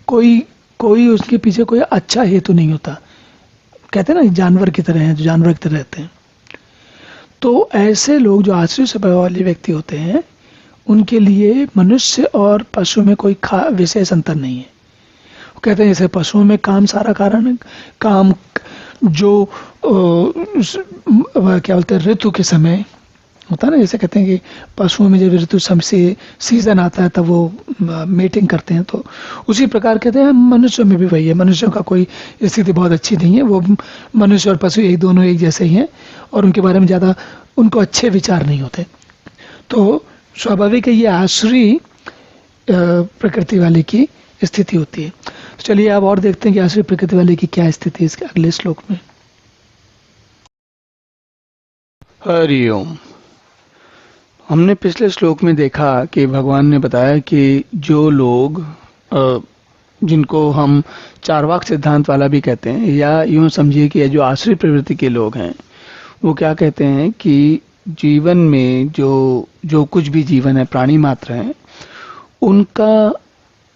A: कोई उसके पीछे कोई अच्छा हेतु नहीं होता। कहते हैं ना जानवर की तरह हैं, जो जानवर की तरह रहते हैं। तो ऐसे लोग जो आश्रित स्वभाव वाले व्यक्ति होते हैं, उनके लिए मनुष्य और पशु में कोई विशेष अंतर नहीं है। वो कहते हैं जैसे पशुओं में काम सारा कारण है, काम जो क्या बोलते हैं ऋतु के समय होता है ना, जैसे कहते हैं कि पशुओं में जब ऋतु सीजन आता है तब वो मीटिंग करते हैं, तो उसी प्रकार कहते हैं मनुष्यों में भी वही है। मनुष्यों का कोई स्थिति बहुत अच्छी नहीं है, वो मनुष्य और पशु एक दोनों एक जैसे ही हैं, और उनके बारे में ज़्यादा उनको अच्छे विचार नहीं होते। तो स्वाभाविक है ये आसुरी प्रकृति वाले की स्थिति होती है। चलिए आप और देखते हैं कि आसुरी प्रकृति वाले की क्या स्थिति है इसके अगले श्लोक में। हरि ओम। हमने पिछले श्लोक में देखा कि भगवान ने बताया कि जो लोग जिनको हम चार्वाक सिद्धांत वाला भी कहते हैं, या यूं समझिए कि जो आसुरी प्रवृत्ति के लोग हैं, वो क्या कहते हैं कि जीवन में जो कुछ भी जीवन है, प्राणी मात्र हैं, उनका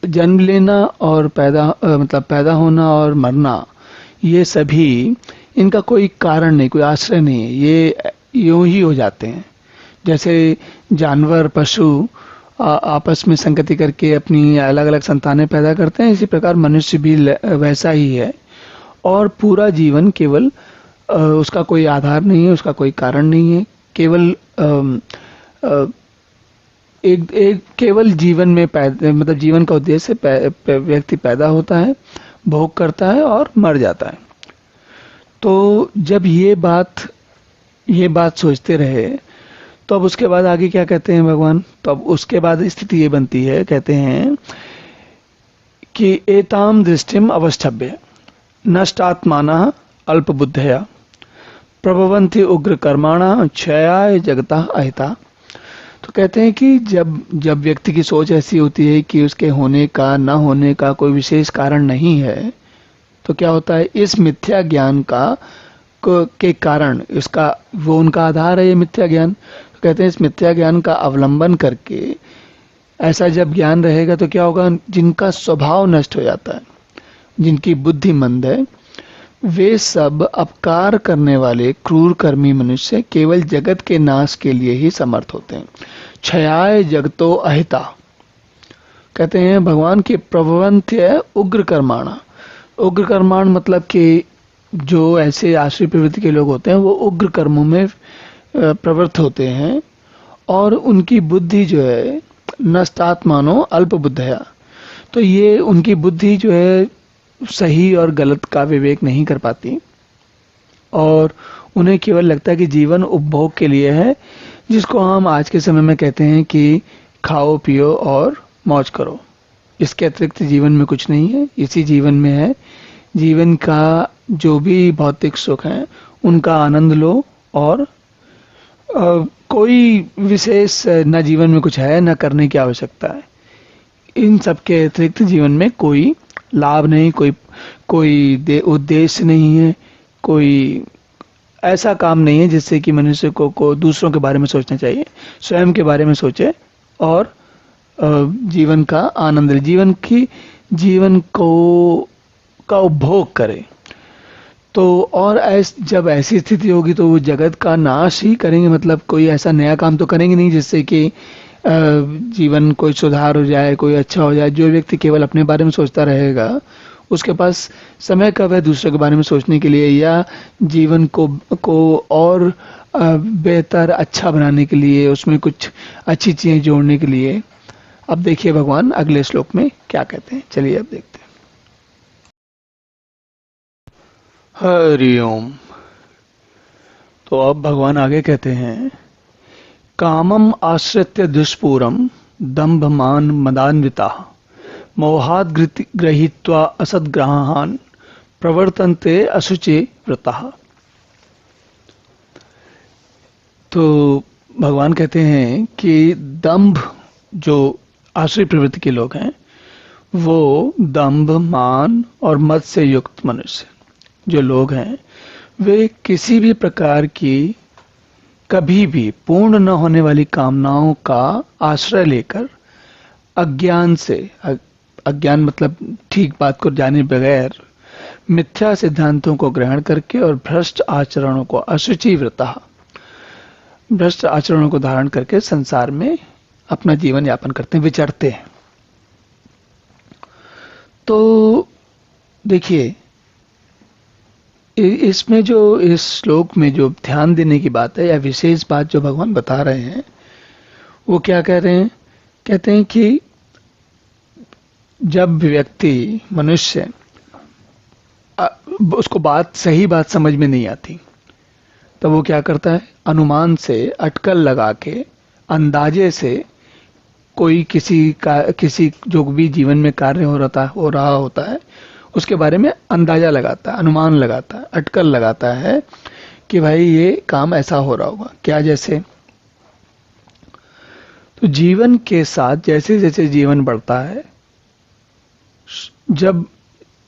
A: जन्म लेना और पैदा होना और मरना, ये सभी इनका कोई कारण नहीं, कोई आश्रय नहीं है, ये यूं ही हो जाते हैं। जैसे जानवर पशु आपस में संगति करके अपनी अलग अलग संतानें पैदा करते हैं, इसी प्रकार मनुष्य भी वैसा ही है। और पूरा जीवन केवल उसका कोई आधार नहीं है, उसका कोई कारण नहीं है, केवल एक एक केवल जीवन में मतलब जीवन का उद्देश्य व्यक्ति पैदा होता है, भोग करता है और मर जाता है। तो जब ये बात सोचते रहे तो अब उसके बाद आगे क्या कहते हैं भगवान? तो अब उसके बाद स्थिति ये बनती है, कहते हैं कि एताम दृष्टिम अवस्थभ्य नष्टात्मानः अल्पबुद्धया प्रभवन्ति उग्र कर्माणा क्षयाय जगता अहिता। तो कहते हैं कि जब व्यक्ति की सोच ऐसी होती है कि उसके होने का न होने का कोई विशेष कारण नहीं है, तो क्या होता है, इस मिथ्या ज्ञान के कारण, इसका वो उनका आधार है ये मिथ्या ज्ञान। तो कहते हैं इस मिथ्या ज्ञान का अवलंबन करके ऐसा जब ज्ञान रहेगा तो क्या होगा, जिनका स्वभाव नष्ट हो जाता है, जिनकी बुद्धि मंद है, वे सब अपकार करने वाले क्रूर कर्मी मनुष्य केवल जगत के नाश के लिए ही समर्थ होते हैं। क्षयाय जगतो अहिता। कहते हैं भगवान के प्रभवन्त्य उग्र कर्माणा। उग्र कर्माण मतलब कि जो ऐसे आश्रय प्रवृत्ति के लोग होते हैं वो उग्र कर्मों में प्रवृत्त होते हैं और उनकी बुद्धि जो है नष्टात्मानो अल्प बुद्धया। तो ये उनकी बुद्धि जो है सही और गलत का विवेक नहीं कर पाती और उन्हें केवल लगता है कि जीवन उपभोग के लिए है, जिसको हम आज के समय में कहते हैं कि खाओ पियो और मौज करो। इसके अतिरिक्त जीवन में कुछ नहीं है, इसी जीवन में है। जीवन का जो भी भौतिक सुख है उनका आनंद लो और कोई विशेष न जीवन में कुछ है न करने की आवश्यकता है। इन सब के अतिरिक्त जीवन में कोई लाभ नहीं, कोई उद्देश्य नहीं है, कोई ऐसा काम नहीं है जिससे कि मनुष्य को दूसरों के बारे में सोचना चाहिए, स्वयं के बारे में सोचे और जीवन का आनंद ले, जीवन का उपभोग करे। तो और जब ऐसी स्थिति होगी तो वो जगत का नाश ही करेंगे, मतलब कोई ऐसा नया काम तो करेंगे नहीं जिससे कि जीवन कोई सुधार हो जाए, कोई अच्छा हो जाए। जो व्यक्ति केवल अपने बारे में सोचता रहेगा उसके पास समय कब है दूसरे के बारे में सोचने के लिए या जीवन को और बेहतर अच्छा बनाने के लिए, उसमें कुछ अच्छी चीजें जोड़ने के लिए। अब देखिए भगवान अगले श्लोक में क्या कहते हैं, चलिए अब देखते हैं। हरि ओम। तो अब भगवान आगे कहते हैं, कामम आश्रित्य दुष्पूरम दंभ मान मदान्विता मोहाद गृहीत्वा असद्ग्रहान प्रवर्तन्ते अशुचि व्रतः। तो भगवान कहते हैं कि दंभ, जो आश्रय प्रवृत्ति के लोग हैं, वो दंभ मान और मद से युक्त मनुष्य जो लोग हैं, वे किसी भी प्रकार की कभी भी पूर्ण न होने वाली कामनाओं का आश्रय लेकर अज्ञान से, अज्ञान मतलब ठीक बात को जाने बगैर, मिथ्या सिद्धांतों को ग्रहण करके और भ्रष्ट आचरणों को, अशुचि व्रतः, भ्रष्ट आचरणों को धारण करके संसार में अपना जीवन यापन करते हैं, विचरते हैं। तो देखिए इसमें जो इस श्लोक में जो ध्यान देने की बात है या विशेष बात जो भगवान बता रहे हैं वो क्या कह रहे हैं? कहते हैं कि जब व्यक्ति, मनुष्य, उसको सही बात समझ में नहीं आती तब वो क्या करता है, अनुमान से, अटकल लगा के, अंदाजे से कोई किसी जो भी जीवन में कार्य हो रहा होता है उसके बारे में अंदाजा लगाता है, अनुमान लगाता है, अटकल लगाता है कि भाई ये काम ऐसा हो रहा होगा। क्या? जैसे तो जीवन के साथ जैसे जैसे जीवन बढ़ता है, जब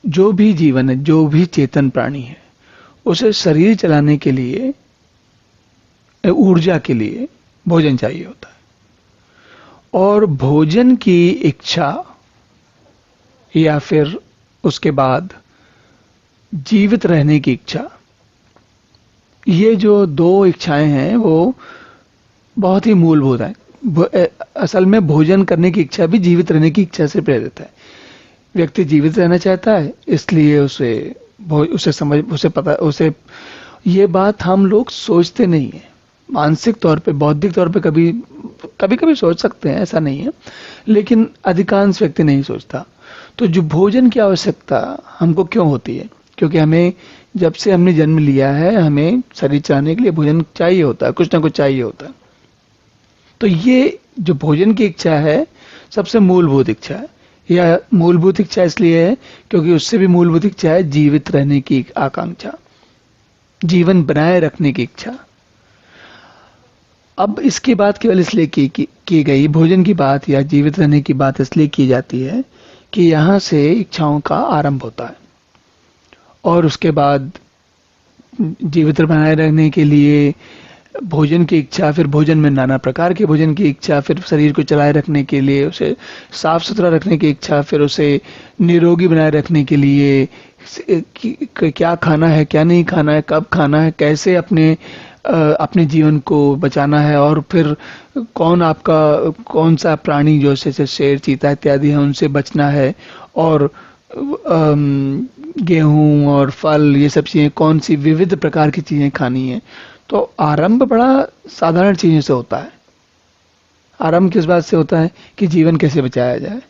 A: जो भी जीवन है, जो भी चेतन प्राणी है, उसे शरीर चलाने के लिए, ऊर्जा के लिए भोजन चाहिए होता है और भोजन की इच्छा या फिर उसके बाद जीवित रहने की इच्छा, ये जो दो इच्छाएं हैं वो बहुत ही मूलभूत हैं। असल में भोजन करने की इच्छा भी जीवित रहने की इच्छा से प्रेरित है। व्यक्ति जीवित रहना चाहता है, इसलिए उसे ये बात हम लोग सोचते नहीं है, मानसिक तौर पे, बौद्धिक तौर पे कभी कभी कभी सोच सकते हैं, ऐसा नहीं है, लेकिन अधिकांश व्यक्ति नहीं सोचता। तो जो भोजन की आवश्यकता हमको क्यों होती है? क्योंकि हमें जब से हमने जन्म लिया है, हमें शरीर चलाने के लिए भोजन चाहिए होता है, कुछ ना कुछ चाहिए होता है। तो ये जो भोजन की इच्छा है, सबसे मूलभूत इच्छा है। यह मूलभूत इच्छा इसलिए है क्योंकि उससे भी मूलभूत इच्छा है जीवित रहने की आकांक्षा, जीवन बनाए रखने की इच्छा। अब इसकी बात केवल इसलिए की गई, भोजन की बात या जीवित रहने की बात इसलिए की जाती है कि यहाँ से इच्छाओं का आरंभ होता है, और उसके बाद जीवित बनाए रहने के लिए भोजन की इच्छा, फिर भोजन में नाना प्रकार के भोजन की इच्छा, फिर शरीर को चलाए रखने के लिए उसे साफ सुथरा रखने की इच्छा, फिर उसे निरोगी बनाए रखने के लिए क्या खाना है, क्या नहीं खाना है, कब खाना है, कैसे अपने जीवन को बचाना है, और फिर कौन सा प्राणी जैसे शेर, चीता इत्यादि है, उनसे बचना है, और गेहूं और फल, ये सब चीजें, कौन सी विविध प्रकार की चीजें खानी है। तो आरंभ बड़ा साधारण चीजों से होता है। आरंभ किस बात से होता है कि जीवन कैसे बचाया जाए,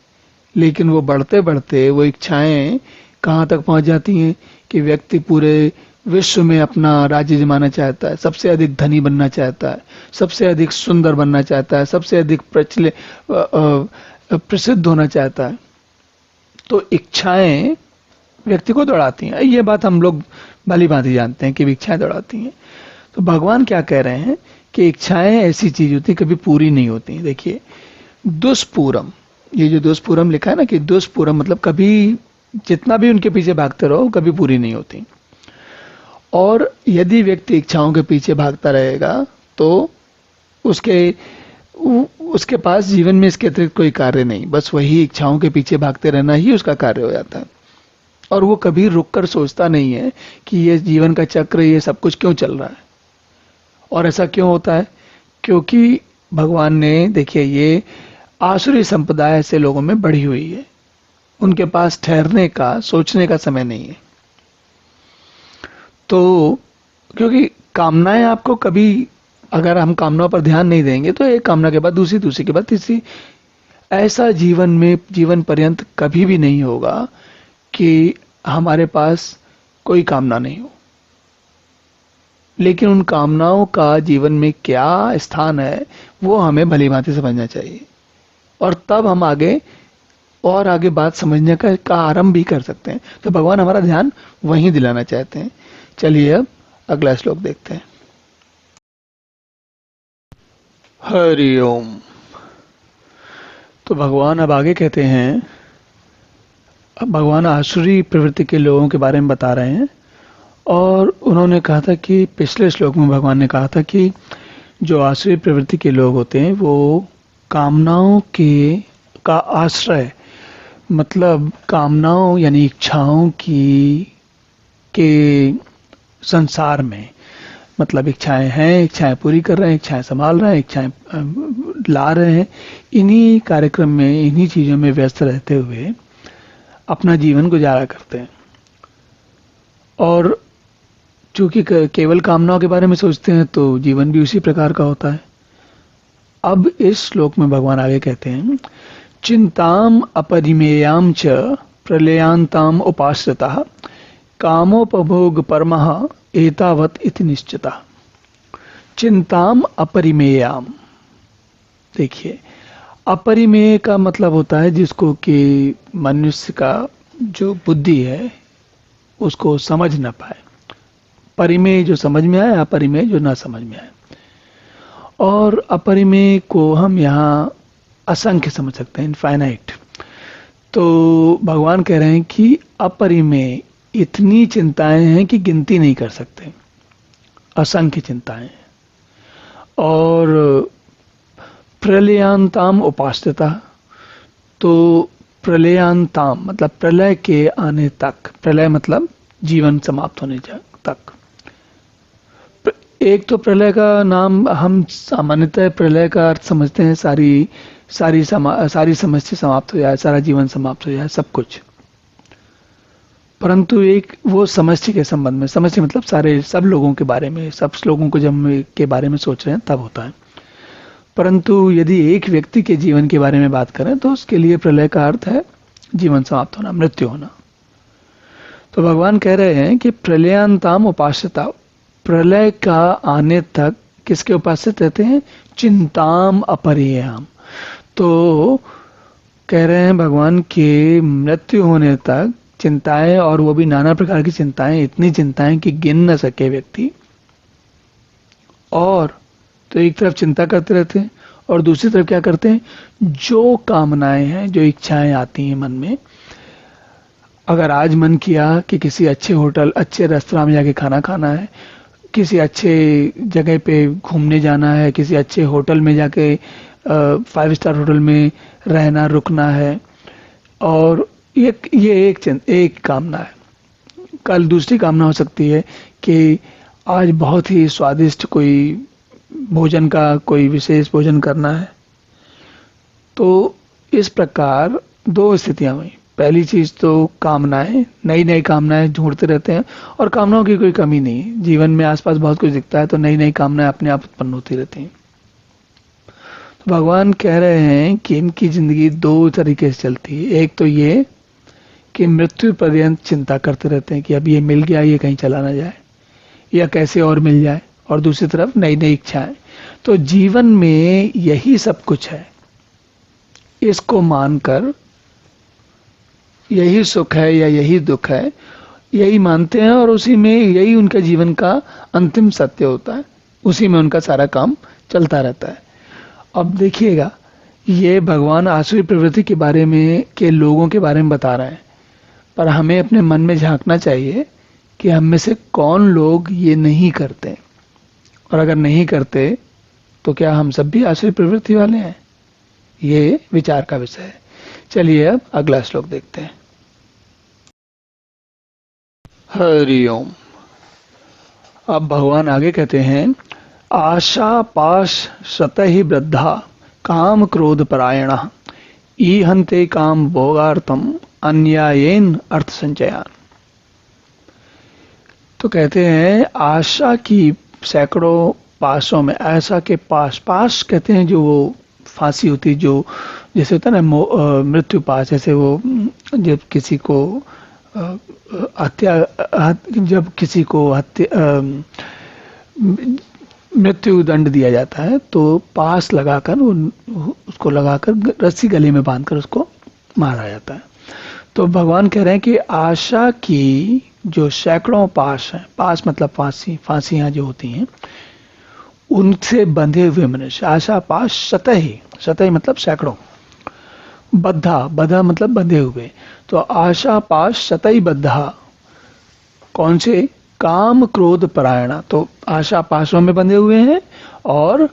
A: लेकिन वो बढ़ते बढ़ते वो इच्छाएं कहाँ तक पहुंच जाती हैं कि व्यक्ति पूरे विश्व में अपना राज्य जमाना चाहता है, सबसे अधिक धनी बनना चाहता है, सबसे अधिक सुंदर बनना चाहता है, सबसे अधिक प्रसिद्ध होना चाहता है। तो इच्छाएं व्यक्ति को दौड़ाती हैं। ये बात हम लोग भली भांति जानते हैं कि इच्छाएं दौड़ाती हैं। तो भगवान क्या कह रहे हैं कि इच्छाएं ऐसी चीज होती कभी पूरी नहीं होती। देखिए, दुष्पूरम, ये जो दुष्पूरम लिखा है ना, कि दुष्पूरम मतलब कभी जितना भी उनके पीछे भागते रहो कभी पूरी नहीं होती। और यदि व्यक्ति इच्छाओं के पीछे भागता रहेगा तो उसके पास जीवन में इसके अतिरिक्त कोई कार्य नहीं, बस वही इच्छाओं के पीछे भागते रहना ही उसका कार्य हो जाता है। और वो कभी रुककर सोचता नहीं है कि ये जीवन का चक्र, ये सब कुछ क्यों चल रहा है और ऐसा क्यों होता है। क्योंकि भगवान ने, देखिए, ये आसुरी संप्रदाय ऐसे लोगों में बढ़ी हुई है, उनके पास ठहरने का, सोचने का समय नहीं है। तो क्योंकि कामनाएं आपको कभी, अगर हम कामनाओं पर ध्यान नहीं देंगे तो एक कामना के बाद दूसरी, दूसरी के बाद तीसरी, ऐसा जीवन में जीवन पर्यंत कभी भी नहीं होगा कि हमारे पास कोई कामना नहीं हो। लेकिन उन कामनाओं का जीवन में क्या स्थान है वो हमें भली भांति समझना चाहिए, और तब हम आगे बात समझने का आरंभ भी कर सकते हैं। तो भगवान हमारा ध्यान वहीं दिलाना चाहते हैं। चलिए अब अगला श्लोक देखते हैं। हरि ओम। तो भगवान अब आगे कहते हैं, अब भगवान आसुरी प्रवृत्ति के लोगों के बारे में बता रहे हैं। और उन्होंने कहा था कि पिछले श्लोक में भगवान ने कहा था कि जो आसुरी प्रवृत्ति के लोग होते हैं वो कामनाओं का आश्रय, मतलब कामनाओं यानी इच्छाओं के संसार में, मतलब इच्छाएं हैं, इच्छाएं पूरी कर रहे हैं, इच्छाएं संभाल रहे हैं, इच्छाएं ला रहे हैं, इन्हीं कार्यक्रम में, इन्हीं चीजों में व्यस्त रहते हुए अपना जीवन गुजारा करते हैं। और चूंकि केवल कामनाओं के बारे में सोचते हैं तो जीवन भी उसी प्रकार का होता है। अब इस श्लोक में भगवान आगे कहते हैं, चिंताम अपरिमेयाम च प्रलयांताम उपाश्रितः कामोपभोग परमः एतावत् इति निश्चितः। चिंताम अपरिमेयाम, देखिए, अपरिमेय का मतलब होता है जिसको कि मनुष्य का जो बुद्धि है उसको समझ ना पाए। परिमेय जो समझ में आए, अपरिमेय जो ना समझ में आए। और अपरिमेय को हम यहाँ असंख्य समझ सकते हैं, इनफाइनाइट। तो भगवान कह रहे हैं कि अपरिमेय इतनी चिंताएं हैं कि गिनती नहीं कर सकते, असंख्य चिंताएं। और प्रलयांताम उपाश्रिता, तो प्रलयांताम मतलब प्रलय के आने तक, प्रलय मतलब जीवन समाप्त होने तक। एक तो प्रलय का नाम हम सामान्यतः प्रलय का अर्थ समझते हैं सारी समस्या समाप्त हो जाए, सारा जीवन समाप्त हो जाए, सब कुछ। परंतु एक वो समष्टि के संबंध में, समष्टि मतलब सब लोगों के बारे में, सब लोगों को जब के बारे में सोच रहे हैं तब होता है। परंतु यदि एक व्यक्ति के जीवन के बारे में बात करें तो उसके लिए प्रलय का अर्थ है जीवन समाप्त होना, मृत्यु होना। तो भगवान कह रहे हैं कि प्रलयांताम उपास्यता, प्रलय का आने तक किसके उपासित रहते हैं? चिंताम अपरियाम। तो कह रहे हैं भगवान के मृत्यु होने तक चिंताएं, और वो भी नाना प्रकार की चिंताएं, इतनी चिंताएं कि गिन न सके व्यक्ति। और तो एक तरफ चिंता करते रहते हैं और दूसरी तरफ क्या करते हैं? जो कामनाएं हैं, जो इच्छाएं आती हैं मन में, अगर आज मन किया कि किसी अच्छे होटल, अच्छे रेस्तरां में जाके खाना खाना है, किसी अच्छे जगह पे घूमने जाना है, किसी अच्छे होटल में जाके 5 स्टार होटल में रहना, रुकना है, और ये एक कामना है। कल दूसरी कामना हो सकती है कि आज बहुत ही स्वादिष्ट कोई भोजन का, कोई विशेष भोजन करना है। तो इस प्रकार दो स्थितियां हुई। पहली चीज तो कामनाएं, नई नई कामनाएं ढूंढते रहते हैं, और कामनाओं की कोई कमी नहीं है। जीवन में आसपास बहुत कुछ दिखता है तो नई नई कामनाएं अपने आप उत्पन्न होती रहती हैं। तो भगवान कह रहे हैं कि इनकी जिंदगी दो तरीके से चलती है। एक तो ये कि मृत्यु पर्यंत चिंता करते रहते हैं कि अब ये मिल गया, ये कहीं चला ना जाए, या कैसे और मिल जाए, और दूसरी तरफ नई नई इच्छाएं। तो जीवन में यही सब कुछ है, इसको मानकर यही सुख है या यही दुख है, यही मानते हैं, और उसी में यही उनका जीवन का अंतिम सत्य होता है, उसी में उनका सारा काम चलता रहता है। अब देखिएगा, ये भगवान आसुरी प्रवृत्ति के बारे में, के लोगों के बारे में बता रहे हैं, पर हमें अपने मन में झांकना चाहिए कि हम में से कौन लोग ये नहीं करते, और अगर नहीं करते तो क्या हम सब भी आसुरी प्रवृत्ति वाले हैं? ये विचार का विषय है। चलिए अब अगला श्लोक देखते हैं। हरि ओम। अब भगवान आगे कहते हैं, आशा पाश शतहि ही वृद्धा काम क्रोध परायण ईहन्ते काम भोगार्थम अन्यायेन अर्थ संचयान। तो कहते हैं आशा की सैकड़ों पाशों में, आशा के पाश, पाश कहते हैं जो वो फांसी होती, जो जैसे होता है ना मृत्यु पाश, जैसे वो जब किसी को जब किसी को मृत्यु दंड दिया जाता है तो पास लगाकर, उसको लगाकर रस्सी गले में बांधकर उसको मारा जाता है। तो भगवान कह रहे हैं कि आशा की जो सैकड़ों पास हैं, पास मतलब फांसी, फांसियां जो होती हैं, उनसे बंधे हुए मनुष्य, आशा पास शतहि, शतहि मतलब सैकड़ों, बद्धा, बद्धा मतलब बंधे हुए। तो आशा पाश शतई बद्धा, कौन से? काम क्रोध परायणा। तो आशा पाशों में बंधे हुए हैं और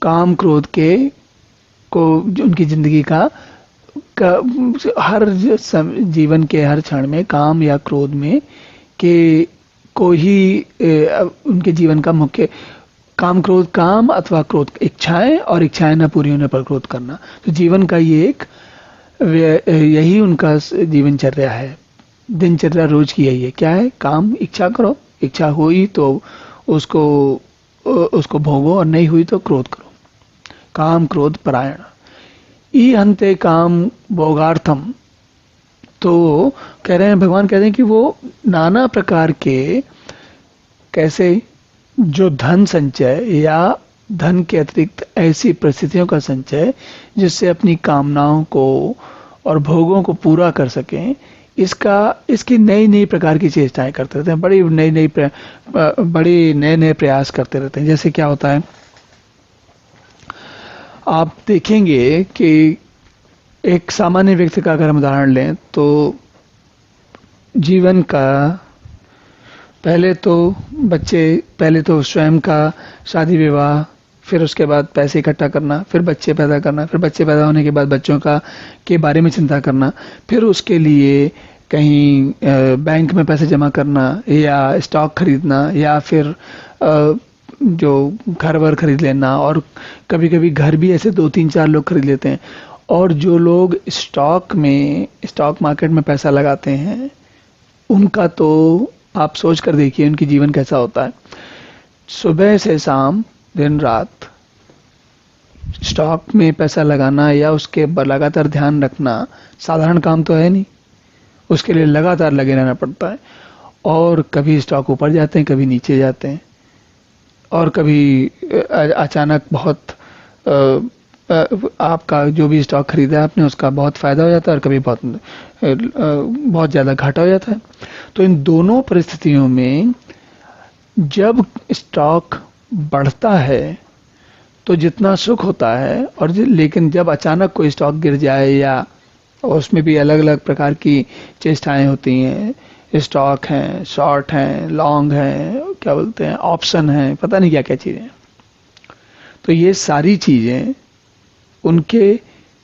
A: काम क्रोध के को उनकी जिंदगी का हर जीवन के हर क्षण में काम या क्रोध में के को ही उनके जीवन का मुख्य काम, क्रोध, काम अथवा क्रोध, इच्छाएं, और इच्छाएं न पूरी होने पर क्रोध करना। तो जीवन का ये एक, यही उनका जीवनचर्या है, दिनचर्या रोज की यही है। क्या है? काम, इच्छा करो, इच्छा हुई तो उसको भोगो, और नहीं हुई तो क्रोध करो। काम क्रोध परायण ई हंते काम भोगार्थम। तो कह रहे हैं, भगवान कह रहे हैं कि वो नाना प्रकार के, कैसे, जो धन संचय या धन के अतिरिक्त ऐसी परिस्थितियों का संचय जिससे अपनी कामनाओं को और भोगों को पूरा कर सकें, इसकी नई नई प्रकार की चेष्टाएं करते रहते हैं, बड़ी नए नए प्रयास करते रहते हैं। जैसे क्या होता है, आप देखेंगे कि एक सामान्य व्यक्ति का अगर हम उदाहरण लें तो जीवन का पहले तो स्वयं का शादी विवाह, फिर उसके बाद पैसे इकट्ठा करना, फिर बच्चे पैदा करना, फिर बच्चे पैदा होने के बाद बच्चों के बारे में चिंता करना, फिर उसके लिए कहीं बैंक में पैसे जमा करना, या स्टॉक खरीदना, या फिर जो घर वर खरीद लेना, और कभी कभी घर भी ऐसे 2-3-4 लोग खरीद लेते हैं। और जो लोग स्टॉक मार्केट में पैसा लगाते हैं, उनका तो आप सोच कर देखिए उनकी जीवन कैसा होता है। सुबह से शाम, दिन रात स्टॉक में पैसा लगाना या उसके लगातार ध्यान रखना साधारण काम तो है नहीं, उसके लिए लगातार लगे रहना पड़ता है। और कभी स्टॉक ऊपर जाते हैं, कभी नीचे जाते हैं, और कभी अचानक बहुत आपका जो भी स्टॉक खरीदा है आपने उसका बहुत फायदा हो जाता है, और कभी बहुत ज्यादा घाटा हो जाता है। तो इन दोनों परिस्थितियों में जब स्टॉक बढ़ता है तो जितना सुख होता है, और लेकिन जब अचानक कोई स्टॉक गिर जाए, या उसमें भी अलग अलग प्रकार की चेष्टाएं होती हैं, स्टॉक हैं, शॉर्ट हैं, लॉन्ग हैं, क्या बोलते हैं, ऑप्शन हैं, पता नहीं क्या क्या चीजें। तो ये सारी चीजें उनके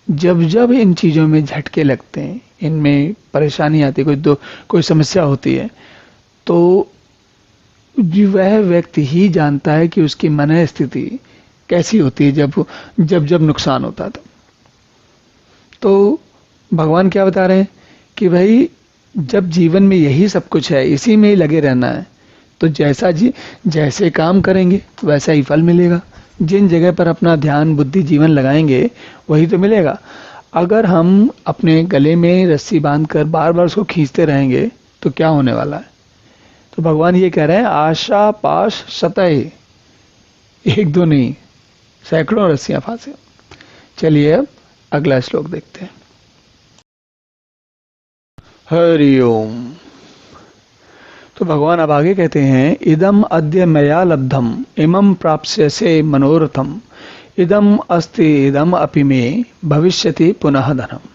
A: जब जब इन चीजों में झटके लगते हैं, इनमें परेशानी आती है, कोई समस्या होती है, तो वह व्यक्ति ही जानता है कि उसकी मन स्थिति कैसी होती है जब जब जब नुकसान होता था। तो भगवान क्या बता रहे हैं कि भाई जब जीवन में यही सब कुछ है, इसी में ही लगे रहना है, तो जैसे काम करेंगे वैसा ही फल मिलेगा। जिन जगह पर अपना ध्यान बुद्धि जीवन लगाएंगे वही तो मिलेगा। अगर हम अपने गले में रस्सी बांधकर बार बार उसको खींचते रहेंगे तो क्या होने वाला है? तो भगवान ये कह रहे हैं, आशा पाश शतय, एक दो नहीं, सैकड़ों रस्सियां फांसे। चलिए अब अगला श्लोक देखते हैं। हरि ओम। तो भगवान अब आगे कहते हैं, इदम अद्य मया लब्धम इमं प्राप्स्यसे मनोरथम इदम अस्ति इदम अपि मे भविष्यति पुनः धनम।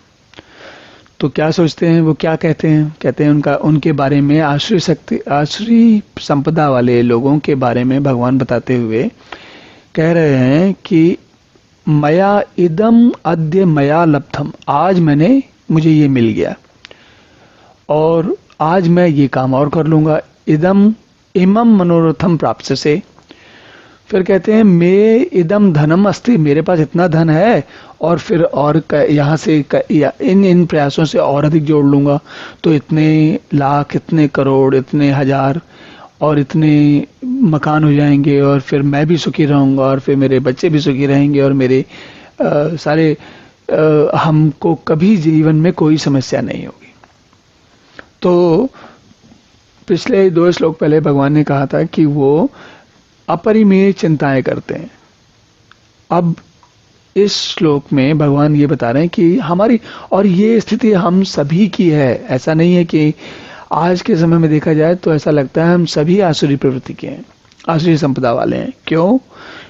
A: तो क्या सोचते हैं वो, क्या कहते हैं उनके बारे में, आश्री संपदा वाले लोगों के बारे में भगवान बताते हुए कह रहे हैं कि मया इदम अद्य मया लब्धम, आज मुझे ये मिल गया और आज मैं ये काम और कर लूंगा। इदम इमम मनोरथम प्राप्त से, फिर कहते हैं मे इदम धनम अस्ति, मेरे पास इतना धन है, और फिर और यहाँ से इन प्रयासों से और अधिक जोड़ लूंगा, तो इतने लाख, इतने करोड़, इतने हजार और इतने मकान हो जाएंगे, और फिर मैं भी सुखी रहूंगा, और फिर मेरे बच्चे भी सुखी रहेंगे, और मेरे सारे हमको कभी जीवन में कोई समस्या नहीं होगी। तो पिछले 2 श्लोक पहले भगवान ने कहा था कि वो अपरिमेय चिंताएं करते हैं। अब इस श्लोक में भगवान ये बता रहे हैं कि हमारी, और ये स्थिति हम सभी की है। ऐसा नहीं है कि आज के समय में देखा जाए तो ऐसा लगता है हम सभी आसुरी प्रवृत्ति के हैं, आसुरी संपदा वाले हैं। क्यों?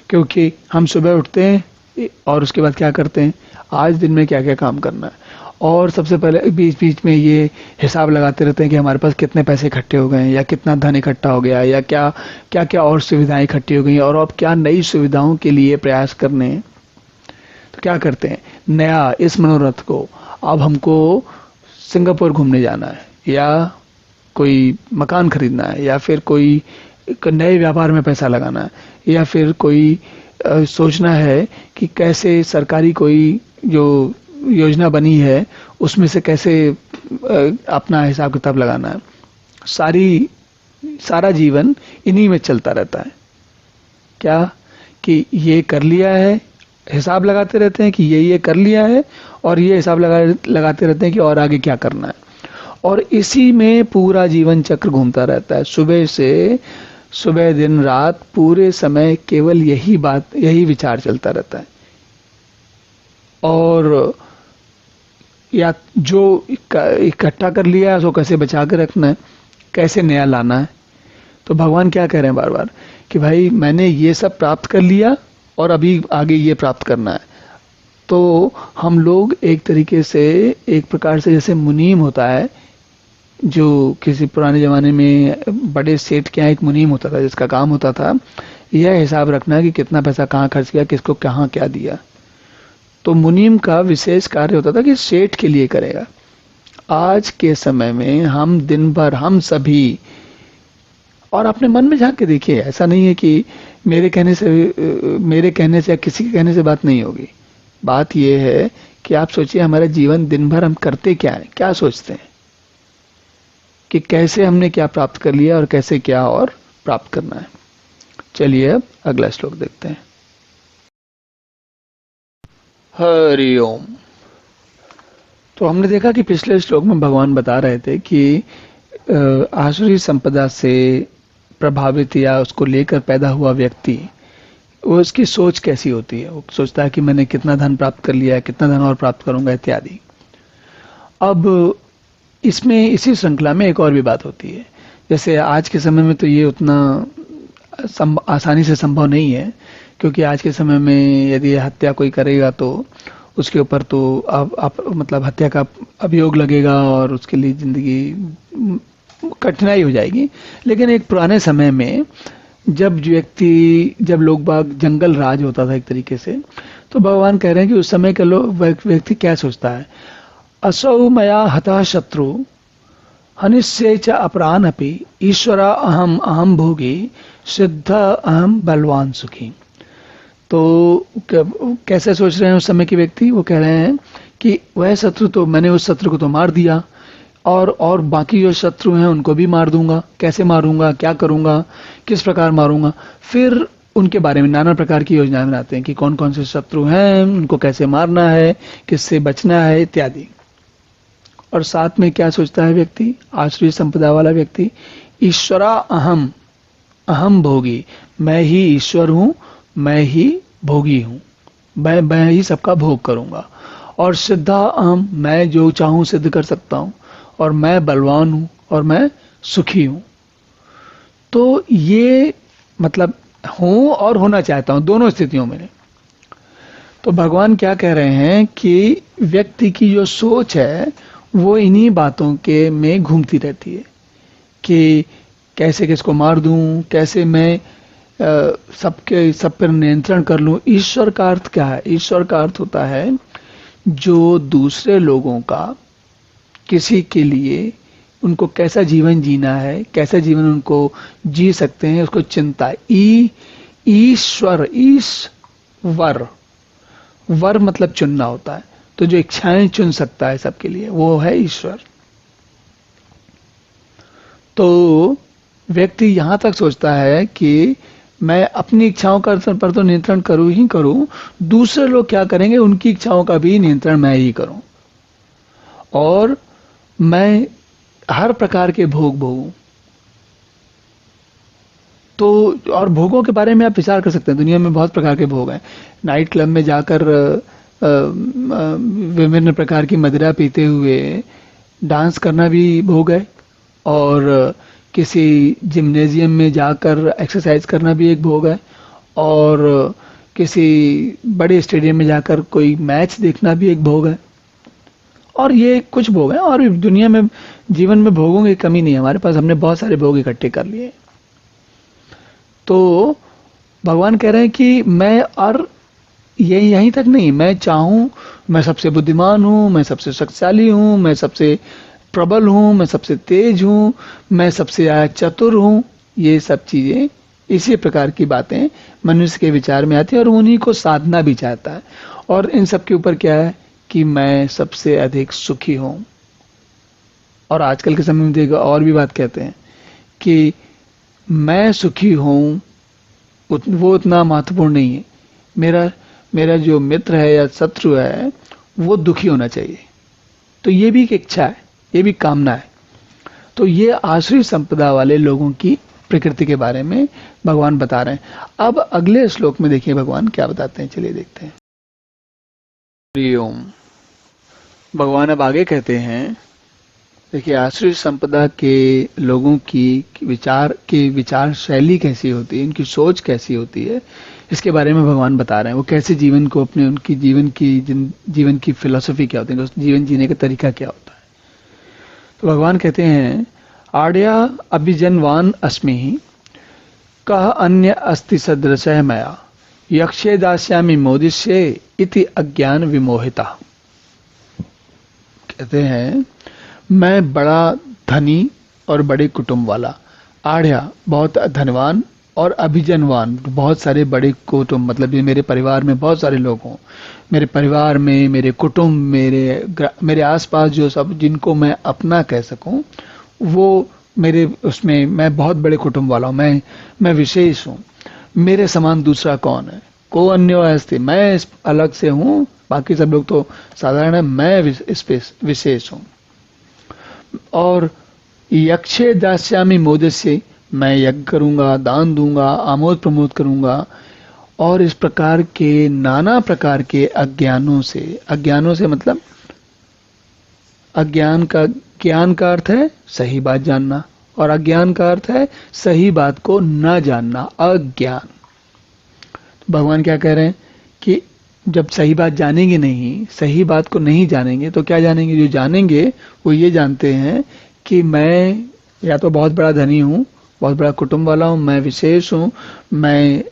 A: क्योंकि हम सुबह उठते हैं और उसके बाद क्या करते हैं, आज दिन में क्या क्या काम करना है, और सबसे पहले बीच बीच में ये हिसाब लगाते रहते हैं कि हमारे पास कितने पैसे इकट्ठे हो गए हैं, या कितना धन इकट्ठा हो गया, या क्या क्या क्या और सुविधाएं इकट्ठी हो गई हैं, और अब क्या नई सुविधाओं के लिए प्रयास करने हैं। तो क्या करते हैं, नया इस मनोरथ को, अब हमको सिंगापुर घूमने जाना है, या कोई मकान खरीदना है, या फिर कोई नए व्यापार में पैसा लगाना है, या फिर कोई सोचना है कि कैसे सरकारी कोई जो योजना बनी है उसमें से कैसे अपना हिसाब किताब लगाना है। सारा जीवन इन्हीं में चलता रहता है। क्या कि ये कर लिया है, हिसाब लगाते रहते हैं कि ये कर लिया है, और ये हिसाब लगाते रहते हैं कि और आगे क्या करना है, और इसी में पूरा जीवन चक्र घूमता रहता है। सुबह दिन रात पूरे समय केवल यही विचार चलता रहता है। और या जो इकट्ठा कर लिया है उसको कैसे बचा कर रखना है, कैसे नया लाना है। तो भगवान क्या कह रहे हैं बार बार कि भाई मैंने ये सब प्राप्त कर लिया और अभी आगे ये प्राप्त करना है। तो हम लोग एक तरीके से, एक प्रकार से जैसे मुनीम होता है, जो किसी पुराने जमाने में बड़े सेठ के यहाँ एक मुनीम होता था जिसका काम होता था यह हिसाब रखना कि कितना पैसा कहाँ खर्च किया, किसको कहाँ क्या दिया। तो मुनीम का विशेष कार्य होता था कि सेठ के लिए करेगा। आज के समय में हम दिन भर, हम सभी, और अपने मन में झांक के देखिए, ऐसा नहीं है कि मेरे कहने से या किसी के कहने से बात नहीं होगी। बात यह है कि आप सोचिए हमारा जीवन दिन भर हम करते क्या है, क्या सोचते हैं कि कैसे हमने क्या प्राप्त कर लिया और कैसे क्या और प्राप्त करना है। चलिए अब अगला श्लोक देखते हैं। हरि ओम। तो हमने देखा कि पिछले श्लोक में भगवान बता रहे थे कि आसुरी संपदा से प्रभावित या उसको लेकर पैदा हुआ व्यक्ति, वो उसकी सोच कैसी होती है। वो सोचता है कि मैंने कितना धन प्राप्त कर लिया है, कितना धन और प्राप्त करूंगा इत्यादि। अब इसमें इसी श्रृंखला में एक और भी बात होती है। जैसे आज के समय में तो ये उतना आसानी से संभव नहीं है, क्योंकि आज के समय में यदि हत्या कोई करेगा तो उसके ऊपर तो मतलब हत्या का अभियोग लगेगा और उसके लिए जिंदगी कठिनाई हो जाएगी। लेकिन एक पुराने समय में जब लोग बाग जंगल राज होता था एक तरीके से, तो भगवान कह रहे हैं कि उस समय के लोग व्यक्ति क्या सोचता है, असौ मया हता शत्रु हनिष्ये च अपरान अपि ईश्वरा अहम अहम भोगी सिद्ध अहम बलवान सुखी। तो कैसे सोच रहे हैं उस समय के व्यक्ति? वो कह रहे हैं कि वह शत्रु, तो मैंने उस शत्रु को तो मार दिया और बाकी जो शत्रु हैं उनको भी मार दूंगा। कैसे मारूंगा, क्या करूंगा, किस प्रकार मारूंगा। फिर उनके बारे में नाना प्रकार की योजनाएं बनाते हैं कि कौन कौन से शत्रु हैं, उनको कैसे मारना है, किससे बचना है इत्यादि। और साथ में क्या सोचता है व्यक्ति, आश्रय संपदा वाला व्यक्ति, ईश्वरा अहम अहम भोगी, मैं ही ईश्वर हूं, मैं ही भोगी हूं, मैं ही सबका भोग करूंगा। और सिद्धा अहम, मैं जो चाहूं सिद्ध कर सकता हूं, और मैं बलवान हूं और मैं सुखी हूं। तो ये मतलब हूं और होना चाहता हूं, दोनों स्थितियों में। तो भगवान क्या कह रहे हैं कि व्यक्ति की जो सोच है वो इन्हीं बातों के में घूमती रहती है कि कैसे किसको मार दूं, कैसे मैं सब पर नियंत्रण कर लूं। ईश्वर का अर्थ क्या है? ईश्वर का अर्थ होता है जो दूसरे लोगों का, किसी के लिए उनको कैसा जीवन जीना है, कैसा जीवन उनको जी सकते हैं, उसको चिंता। ईश्वर, ईश्वर, वर मतलब चुनना होता है। तो जो इच्छाएं चुन सकता है सबके लिए, वो है ईश्वर। तो व्यक्ति यहां तक सोचता है कि मैं अपनी इच्छाओं का पर तो नियंत्रण करूं ही करूं, दूसरे लोग क्या करेंगे उनकी इच्छाओं का भी नियंत्रण मैं ही करूं, और मैं हर प्रकार के भोग भोगूं। तो और भोगों के बारे में आप विचार कर सकते हैं, दुनिया में बहुत प्रकार के भोग हैं। नाइट क्लब में जाकर विभिन्न प्रकार की मदिरा पीते हुए डांस करना भी भोग है, और किसी जिम्नेजियम में जाकर एक्सरसाइज करना भी एक भोग है, और किसी बड़े स्टेडियम में जाकर कोई मैच देखना भी एक भोग है। और ये कुछ भोग हैं, और दुनिया में जीवन में भोगों की कमी नहीं है हमारे पास, हमने बहुत सारे भोग इकट्ठे कर लिए। तो भगवान कह रहे हैं कि मैं, और ये यहीं तक नहीं, मैं चाहूं मैं सबसे बुद्धिमान हूं, मैं सबसे शक्तिशाली हूं, मैं सबसे प्रबल हूं, मैं सबसे तेज हूं, मैं सबसे चतुर हूं। ये सब चीजें, इसी प्रकार की बातें मनुष्य के विचार में आती है, और उन्हीं को साधना भी चाहता है। और इन सब के ऊपर क्या है कि मैं सबसे अधिक सुखी हूं। और आजकल के समय में देखो और भी बात कहते हैं कि मैं सुखी हूं, वो उतना महत्वपूर्ण नहीं है। मेरा जो मित्र है या शत्रु है वो दुखी होना चाहिए। तो ये भी एक इच्छा है, ये भी कामना है। तो ये आश्रय संपदा वाले लोगों की प्रकृति के बारे में भगवान बता रहे हैं। अब अगले श्लोक में देखिए भगवान क्या बताते हैं, चलिए देखते हैं। हरि ओम। भगवान अब आगे कहते हैं, देखिए आश्रय संपदा के लोगों की विचार शैली कैसी होती है, इनकी सोच कैसी होती है, इसके बारे में भगवान बता रहे हैं। वो कैसे जीवन को अपने, उनकी जीवन की फिलॉसफी क्या होती है, जीवन जीने का तरीका क्या होता है। तो भगवान कहते हैं, आड्या अभिजनवान अस्मि कह अन्य अस्ति सदृशः मया यक्षे दास्यामि मोदिष्ये इति अज्ञान विमोहिता। कहते हैं मैं बड़ा धनी और बड़े कुटुंब वाला, आढ़्या बहुत धनवान, और अभिजनवान बहुत सारे बड़े कुटुंब, मतलब ये मेरे परिवार में बहुत सारे लोग हों, मेरे परिवार में मेरे कुटुंब, मेरे आसपास जो सब जिनको मैं अपना कह सकूं, वो मेरे उसमें मैं बहुत बड़े कुटुंब वाला हूं, मैं विशेष हूं, मेरे समान दूसरा कौन है। को अन्यो अस्ति, मैं अलग से हूं, बाकी सब लोग तो साधारण है, मैं विशेष हूं। और यक्षे दास्यामि मोदस्य, मैं यज्ञ करूंगा, दान दूंगा, आमोद प्रमोद करूंगा, और इस प्रकार के नाना प्रकार के अज्ञानों से मतलब ज्ञान का अर्थ है सही बात जानना, और अज्ञान का अर्थ है सही बात को न जानना, अज्ञान। तो भगवान क्या कह रहे हैं कि जब सही बात जानेंगे नहीं, सही बात को नहीं जानेंगे तो क्या जानेंगे? जो जानेंगे वो ये जानते हैं कि मैं या तो बहुत बड़ा धनी हूं, बहुत बड़ा कुटुंब वाला हूं, मैं विशेष हूं, मैं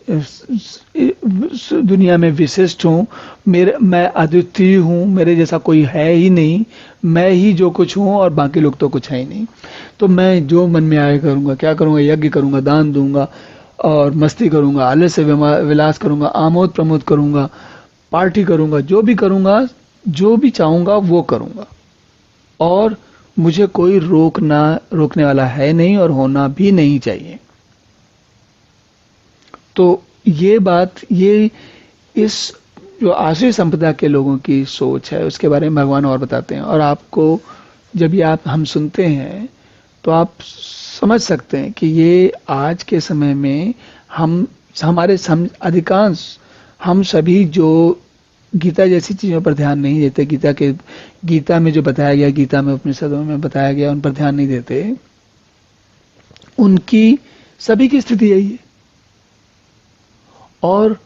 A: दुनिया में विशिष्ट हूं, मैं अद्वितीय हूं, मेरे जैसा कोई है ही नहीं, मैं ही जो कुछ हूं और बाकी लोग तो कुछ है ही नहीं। तो मैं जो मन में आए करूंगा, क्या करूंगा? यज्ञ करूंगा, दान दूंगा और मस्ती करूंगा, आलस्य विलास करूंगा, आमोद प्रमोद करूंगा, पार्टी करूंगा, जो भी करूंगा, जो भी चाहूंगा वो करूंगा, और मुझे कोई रोकने वाला है नहीं और होना भी नहीं चाहिए। तो ये बात, ये इस जो आश्रय संपदा के लोगों की सोच है उसके बारे में भगवान और बताते हैं। और आपको जब ये हम सुनते हैं तो आप समझ सकते हैं कि ये आज के समय में हमारे अधिकांश हम सभी जो गीता जैसी चीजों पर ध्यान नहीं देते, गीता में जो बताया गया, गीता में उपनिषदों में बताया गया, उन पर ध्यान नहीं देते, उनकी सभी की स्थिति यही है। और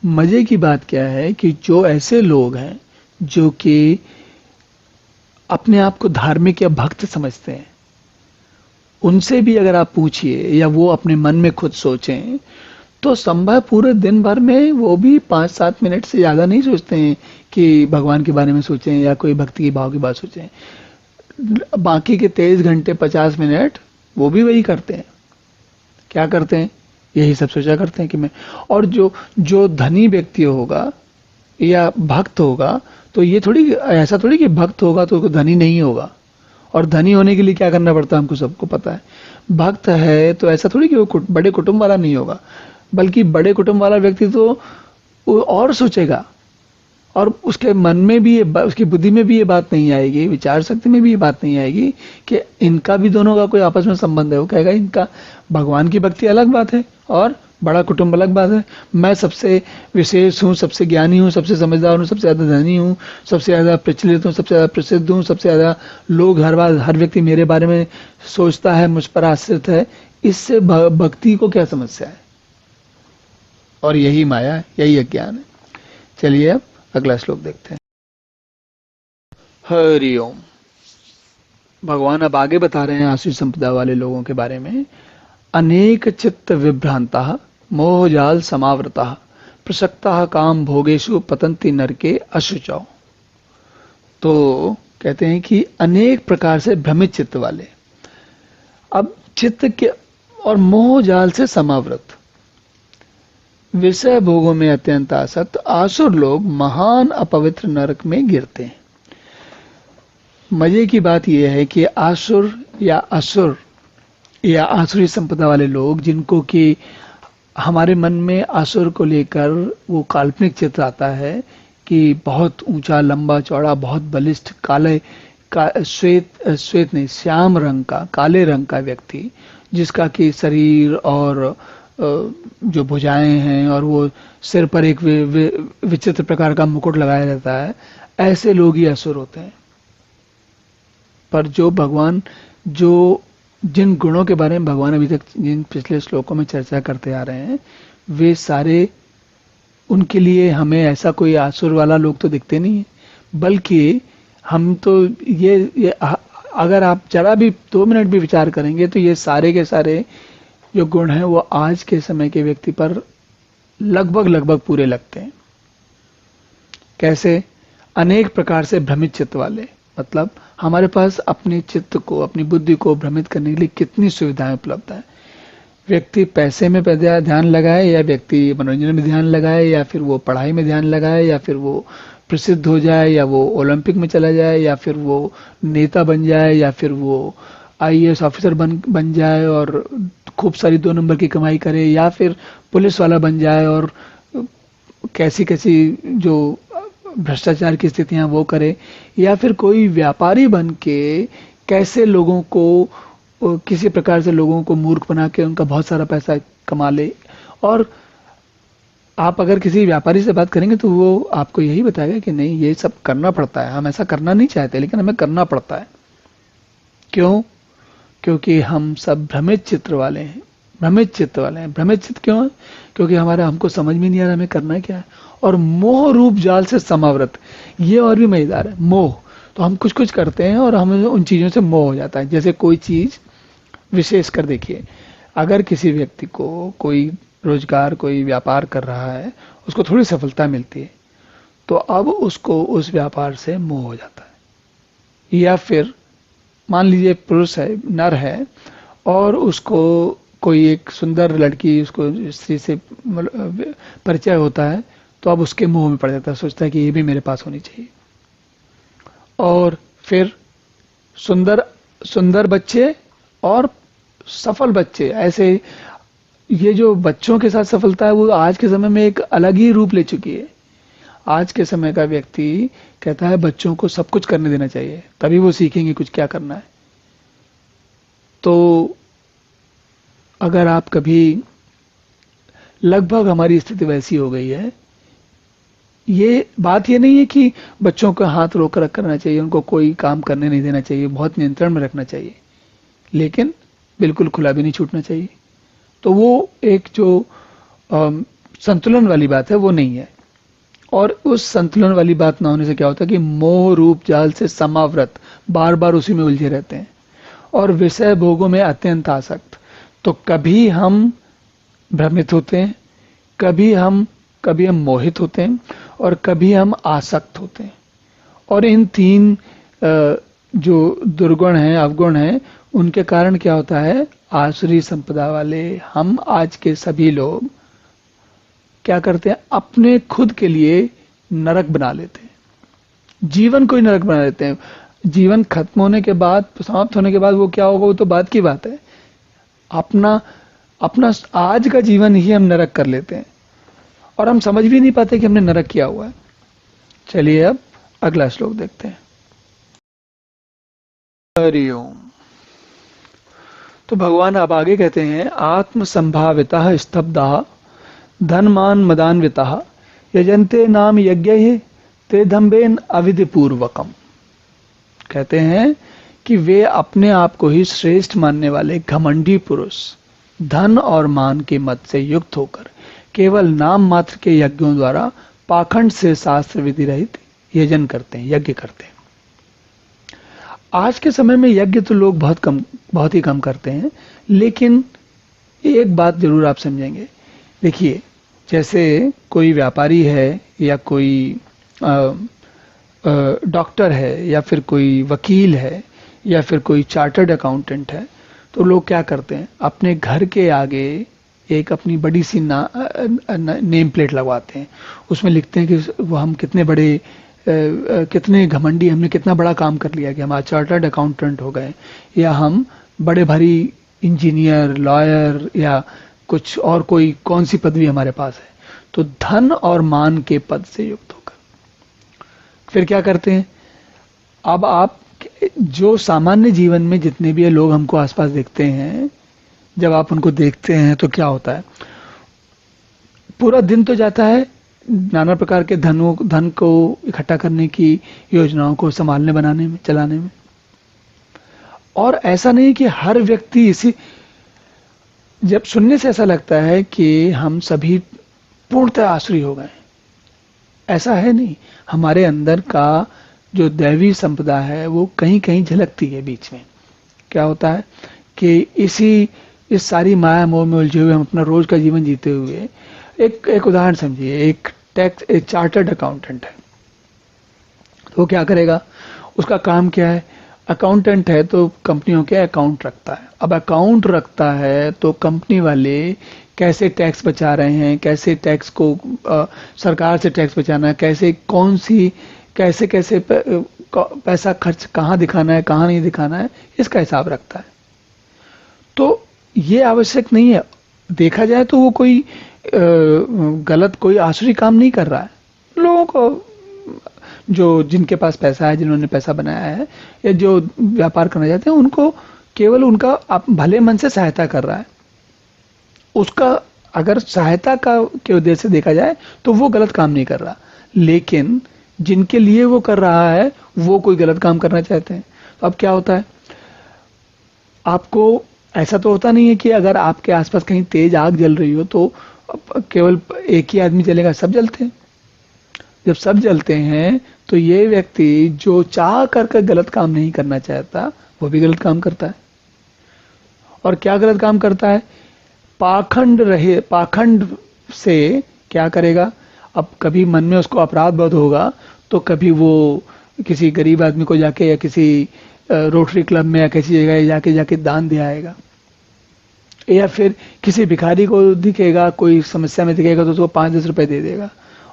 A: मजे की बात क्या है कि जो ऐसे लोग हैं जो कि अपने आप को धार्मिक या भक्त समझते हैं, उनसे भी अगर आप पूछिए या वो अपने मन में खुद सोचें तो संभव पूरे दिन भर में वो भी 5-7 मिनट से ज्यादा नहीं सोचते हैं कि भगवान के बारे में सोचें या कोई भक्ति के भाव की बात सोचें। बाकी के 23 घंटे 50 मिनट वो भी वही करते हैं। क्या करते हैं? यही सब सोचा करते हैं कि मैं, और जो धनी व्यक्ति होगा या भक्त होगा तो ये थोड़ी, ऐसा थोड़ी कि भक्त होगा तो धनी नहीं होगा, और धनी होने के लिए क्या करना पड़ता है हमको सबको पता है। भक्त है तो ऐसा थोड़ी कि वो बड़े कुटुंब वाला नहीं होगा, बल्कि बड़े कुटुंब वाला व्यक्ति तो वो और सोचेगा, और उसके मन में भी उसकी बुद्धि में भी ये बात नहीं आएगी, विचार शक्ति में भी ये बात नहीं आएगी कि इनका भी दोनों का कोई आपस में संबंध है। वो कहेगा इनका भगवान की भक्ति अलग बात है और बड़ा कुटुंब अलग बात है, मैं सबसे विशेष हूँ, सबसे ज्ञानी हूँ, सबसे समझदार हूँ, सबसे ज्यादा धनी हूँ, सबसे ज्यादा प्रचलित हूँ, सबसे ज्यादा प्रसिद्ध हूँ, सबसे ज्यादा लोग हर व्यक्ति मेरे बारे में सोचता है, मुझ पर आश्रित है। इससे भक्ति को क्या समस्या है? और यही माया है, यही अज्ञान है। चलिए अब अगला श्लोक देखते हैं। हरि ओम। भगवान अब आगे बता रहे हैं आसुरी संपदा वाले लोगों के बारे में। अनेक चित्त विभ्रांता मोहजाल समावृता प्रसक्ता काम भोगेशु पतंती नरके अशुचौ। तो कहते हैं कि अनेक प्रकार से भ्रमित चित्त वाले, अब चित्त के और मोहजाल से समावृत, विषय भोगों में अत्यंत आसक्त आसुर लोग महान अपवित्र नरक में गिरते हैं। मजे की बात यह है कि आसुर या असुर या आसुरी संपदा वाले लोग, जिनको कि हमारे मन में आसुर को लेकर वो काल्पनिक चित्र आता है कि बहुत ऊंचा, लंबा चौड़ा, बहुत बलिष्ठ, श्वेत नहीं, श्याम रंग का, काले रंग का व्यक्ति, जिसका कि शरीर और जो भुजाएं हैं और वो सिर पर एक विचित्र प्रकार का मुकुट लगाया जाता है, ऐसे लोग ही असुर होते हैं। पर जो भगवान, जो जिन गुणों के बारे में भगवान अभी तक जिन पिछले श्लोकों में चर्चा करते आ रहे हैं, वे सारे, उनके लिए हमें ऐसा कोई आसुर वाला लोग तो दिखते नहीं है, बल्कि हम तो ये अगर आप जरा भी 2 मिनट भी विचार करेंगे तो ये सारे के सारे जो गुण हैं वो आज के समय के व्यक्ति पर लगभग पूरे लगते हैं। कैसे? अनेक प्रकार से भ्रमित चित्त वाले, मतलब हमारे पास अपने चित्त को, अपनी बुद्धि को भ्रमित करने के लिए कितनी सुविधाएं उपलब्ध है। व्यक्ति पैसे में ध्यान लगाए, या व्यक्ति मनोरंजन में ध्यान लगाए, या फिर वो पढ़ाई में ध्यान लगाए, या फिर वो प्रसिद्ध हो जाए, या वो ओलंपिक में चला जाए, या फिर वो नेता बन जाए, या फिर वो IAS ऑफिसर बन जाए और खूब सारी 2 नंबर की कमाई करे, या फिर पुलिस वाला बन जाए और कैसी कैसी जो भ्रष्टाचार की स्थितियां वो करे, या फिर कोई व्यापारी बन के कैसे लोगों को किसी प्रकार से लोगों को मूर्ख बना के उनका बहुत सारा पैसा कमा ले। और आप अगर किसी व्यापारी से बात करेंगे तो वो आपको यही बताएगा कि नहीं, ये सब करना पड़ता है, हम ऐसा करना नहीं चाहते लेकिन हमें करना पड़ता है। क्यों? क्योंकि हम सब भ्रमित चित्र वाले हैं, भ्रमित चित्त वाले हैं। भ्रमित चित्त क्यों है? क्योंकि हमको समझ में नहीं आ रहा हमें करना क्या है। और मोह रूप जाल से समावृत, ये और भी मजेदार है। मोह, तो हम कुछ कुछ करते हैं और हमें उन चीजों से मोह हो जाता है। जैसे कोई चीज विशेष कर देखिए, अगर किसी व्यक्ति को कोई रोजगार, कोई व्यापार कर रहा है, उसको थोड़ी सफलता मिलती है, तो अब उसको उस व्यापार से मोह हो जाता है। या फिर मान लीजिए पुरुष है, नर है, और उसको कोई एक सुंदर लड़की, उसको स्त्री से परिचय होता है, तो अब उसके मोह में पड़ जाता है, सोचता है कि ये भी मेरे पास होनी चाहिए। और फिर सुंदर सुंदर बच्चे और सफल बच्चे, ऐसे ये जो बच्चों के साथ सफलता है वो आज के समय में एक अलग ही रूप ले चुकी है। आज के समय का व्यक्ति कहता है बच्चों को सब कुछ करने देना चाहिए, तभी वो सीखेंगे कुछ क्या करना है। तो अगर आप कभी, लगभग हमारी स्थिति वैसी हो गई है। ये बात ये नहीं है कि बच्चों का हाथ रोक कर करना चाहिए, उनको कोई काम करने नहीं देना चाहिए, बहुत नियंत्रण में रखना चाहिए, लेकिन बिल्कुल खुला भी नहीं छूटना चाहिए। तो वो एक जो संतुलन वाली बात है वो नहीं है। और उस संतुलन वाली बात ना होने से क्या होता है कि मोह रूप जाल से समावृत, बार बार उसी में उलझे रहते हैं और विषय भोगों में अत्यंत आसक्त। तो कभी हम भ्रमित होते हैं, कभी हम मोहित होते हैं, और कभी हम आसक्त होते हैं। और इन तीन जो दुर्गुण हैं, अवगुण हैं, उनके कारण क्या होता है, आसुरी संपदा वाले हम आज के सभी लोग क्या करते हैं, अपने खुद के लिए नरक बना लेते हैं, जीवन को ही नरक बना लेते हैं। जीवन खत्म होने के बाद, समाप्त होने के बाद वो क्या होगा वो तो बात की बात है। अपना आज का जीवन ही हम नरक कर लेते हैं और हम समझ भी नहीं पाते कि हमने नरक किया हुआ है। चलिए अब अगला श्लोक देखते हैं। हरि ओम। तो भगवान अब आगे कहते हैं, आत्म संभाविता स्तब्धा धनमान मदान्विता यजन्ते नाम यज्ञ ते दम्भेन अविधि पूर्वकम। कहते हैं कि वे अपने आप को ही श्रेष्ठ मानने वाले घमंडी पुरुष धन और मान के मत से युक्त होकर केवल नाम मात्र के यज्ञों द्वारा पाखंड से शास्त्र विधि रहित यजन करते हैं, यज्ञ करते हैं। आज के समय में यज्ञ तो लोग बहुत ही कम करते हैं, लेकिन एक बात जरूर आप समझेंगे। देखिए, जैसे कोई व्यापारी है या कोई डॉक्टर है या फिर कोई वकील है या फिर कोई चार्टर्ड अकाउंटेंट है, तो लोग क्या करते हैं, अपने घर के आगे एक अपनी बड़ी सी नेम प्लेट लगवाते हैं। उसमें लिखते हैं कि वो हम कितने बड़े, कितने घमंडी, हमने कितना बड़ा काम कर लिया कि हम आज चार्टर्ड अकाउंटेंट हो गए, या हम बड़े भारी इंजीनियर, लॉयर, या कुछ और कोई कौन सी पदवी हमारे पास है। तो धन और मान के पद से युक्त होकर फिर क्या करते हैं, अब आप जो सामान्य जीवन में जितने भी लोग हमको आसपास देखते हैं, जब आप उनको देखते हैं तो क्या होता है, पूरा दिन तो जाता है नाना प्रकार के धन को इकट्ठा करने की योजनाओं को संभालने, बनाने में, चलाने में। और ऐसा नहीं कि हर व्यक्ति इसी, जब सुनने से ऐसा लगता है कि हम सभी पूर्णतः आसुरी हो गए, ऐसा है नहीं। हमारे अंदर का जो दैवी संपदा है वो कहीं कहीं झलकती है बीच में। क्या होता है कि इस सारी माया मोह में उलझे हुए हम अपना रोज का जीवन जीते हुए, एक उदाहरण समझिए, एक चार्टर्ड अकाउंटेंट है, तो वो क्या करेगा, उसका काम क्या है, अकाउंटेंट है तो कंपनियों के अकाउंट रखता है। अब अकाउंट रखता है तो कंपनी वाले कैसे टैक्स बचा रहे हैं, कैसे टैक्स को सरकार से टैक्स बचाना है, कैसे पैसा खर्च कहाँ दिखाना है, कहाँ नहीं दिखाना है, इसका हिसाब रखता है। तो ये आवश्यक नहीं है, देखा जाए तो वो कोई गलत कोई आसुरी काम नहीं कर रहा है। लोगों को जो जिनके पास पैसा है, जिन्होंने पैसा बनाया है या जो व्यापार करना चाहते हैं, उनको केवल उनका भले मन से सहायता कर रहा है। उसका अगर सहायता का के उद्देश्य से देखा जाए तो वो गलत काम नहीं कर रहा, लेकिन जिनके लिए वो कर रहा है वो कोई गलत काम करना चाहते हैं। तो अब क्या होता है, आपको ऐसा तो होता नहीं है कि अगर आपके आसपास कहीं तेज आग जल रही हो तो केवल एक ही आदमी जलेगा, सब जलते हैं। जब सब जलते हैं तो ये व्यक्ति जो चाह करके गलत काम नहीं करना चाहता वो भी गलत काम करता है। और क्या गलत काम करता है, पाखंड से क्या करेगा, अब कभी मन में उसको अपराध बोध होगा तो कभी वो किसी गरीब आदमी को जाके या किसी रोटरी क्लब में या किसी जगह जाके दान दे आएगा, या फिर किसी भिखारी को दिखेगा, कोई समस्या में दिखेगा तो उसको 5-10 रुपए दे देगा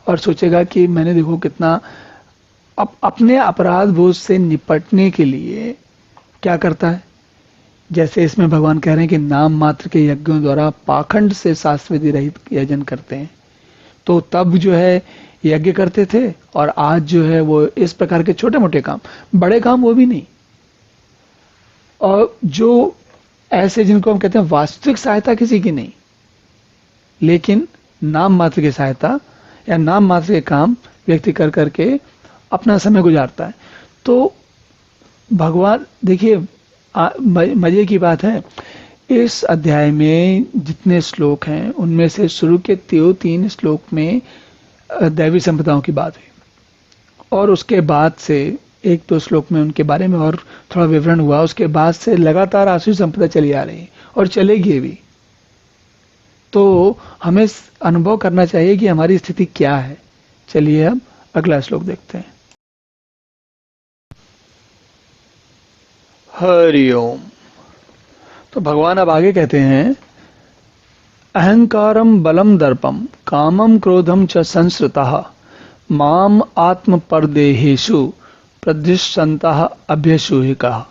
A: और सोचेगा कि मैंने देखो कितना अपने अपराध बोझ से निपटने के लिए क्या करता है। जैसे इसमें भगवान कह रहे हैं कि नाम मात्र के यज्ञों द्वारा पाखंड से शास्त्र विधि रहित यजन करते हैं। तो तब जो है यज्ञ करते थे और आज जो है वो इस प्रकार के छोटे मोटे काम, बड़े काम वो भी नहीं। और जो ऐसे जिनको हम कहते हैं वास्तविक सहायता किसी की नहीं, लेकिन नाम मात्र की सहायता या नाम मात्र के काम व्यक्ति कर करके अपना समय गुजारता है। तो भगवान देखिए, मजे की बात है, इस अध्याय में जितने श्लोक हैं उनमें से शुरू के 3 श्लोक में दैवी संपदाओं की बात हुई और उसके बाद से 1-2 श्लोक में उनके बारे में और थोड़ा विवरण हुआ। उसके बाद से लगातार आसुरी संपदा चली आ रही है और चलेगी भी। तो हमें अनुभव करना चाहिए कि हमारी स्थिति क्या है। चलिए अब अगला श्लोक देखते हैं। हरि ओम। तो भगवान अब आगे कहते हैं, अहंकारम बलम दर्पम कामम क्रोधम च संसृतः माम आत्म परदेहेषु प्रदिशंतः अभ्यसूहिकः।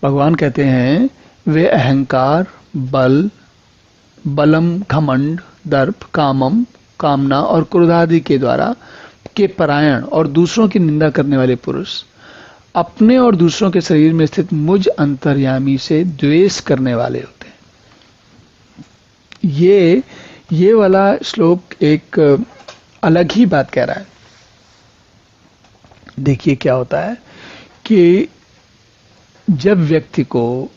A: भगवान कहते हैं वे अहंकार, बलम घमंड, दर्प, कामम कामना और क्रोधादि के द्वारा के परायण और दूसरों की निंदा करने वाले पुरुष अपने और दूसरों के शरीर में स्थित मुझ अंतर्यामी से द्वेष करने वाले होते हैं। ये वाला श्लोक एक अलग ही बात कह रहा है। देखिए क्या होता है कि जब व्यक्ति को,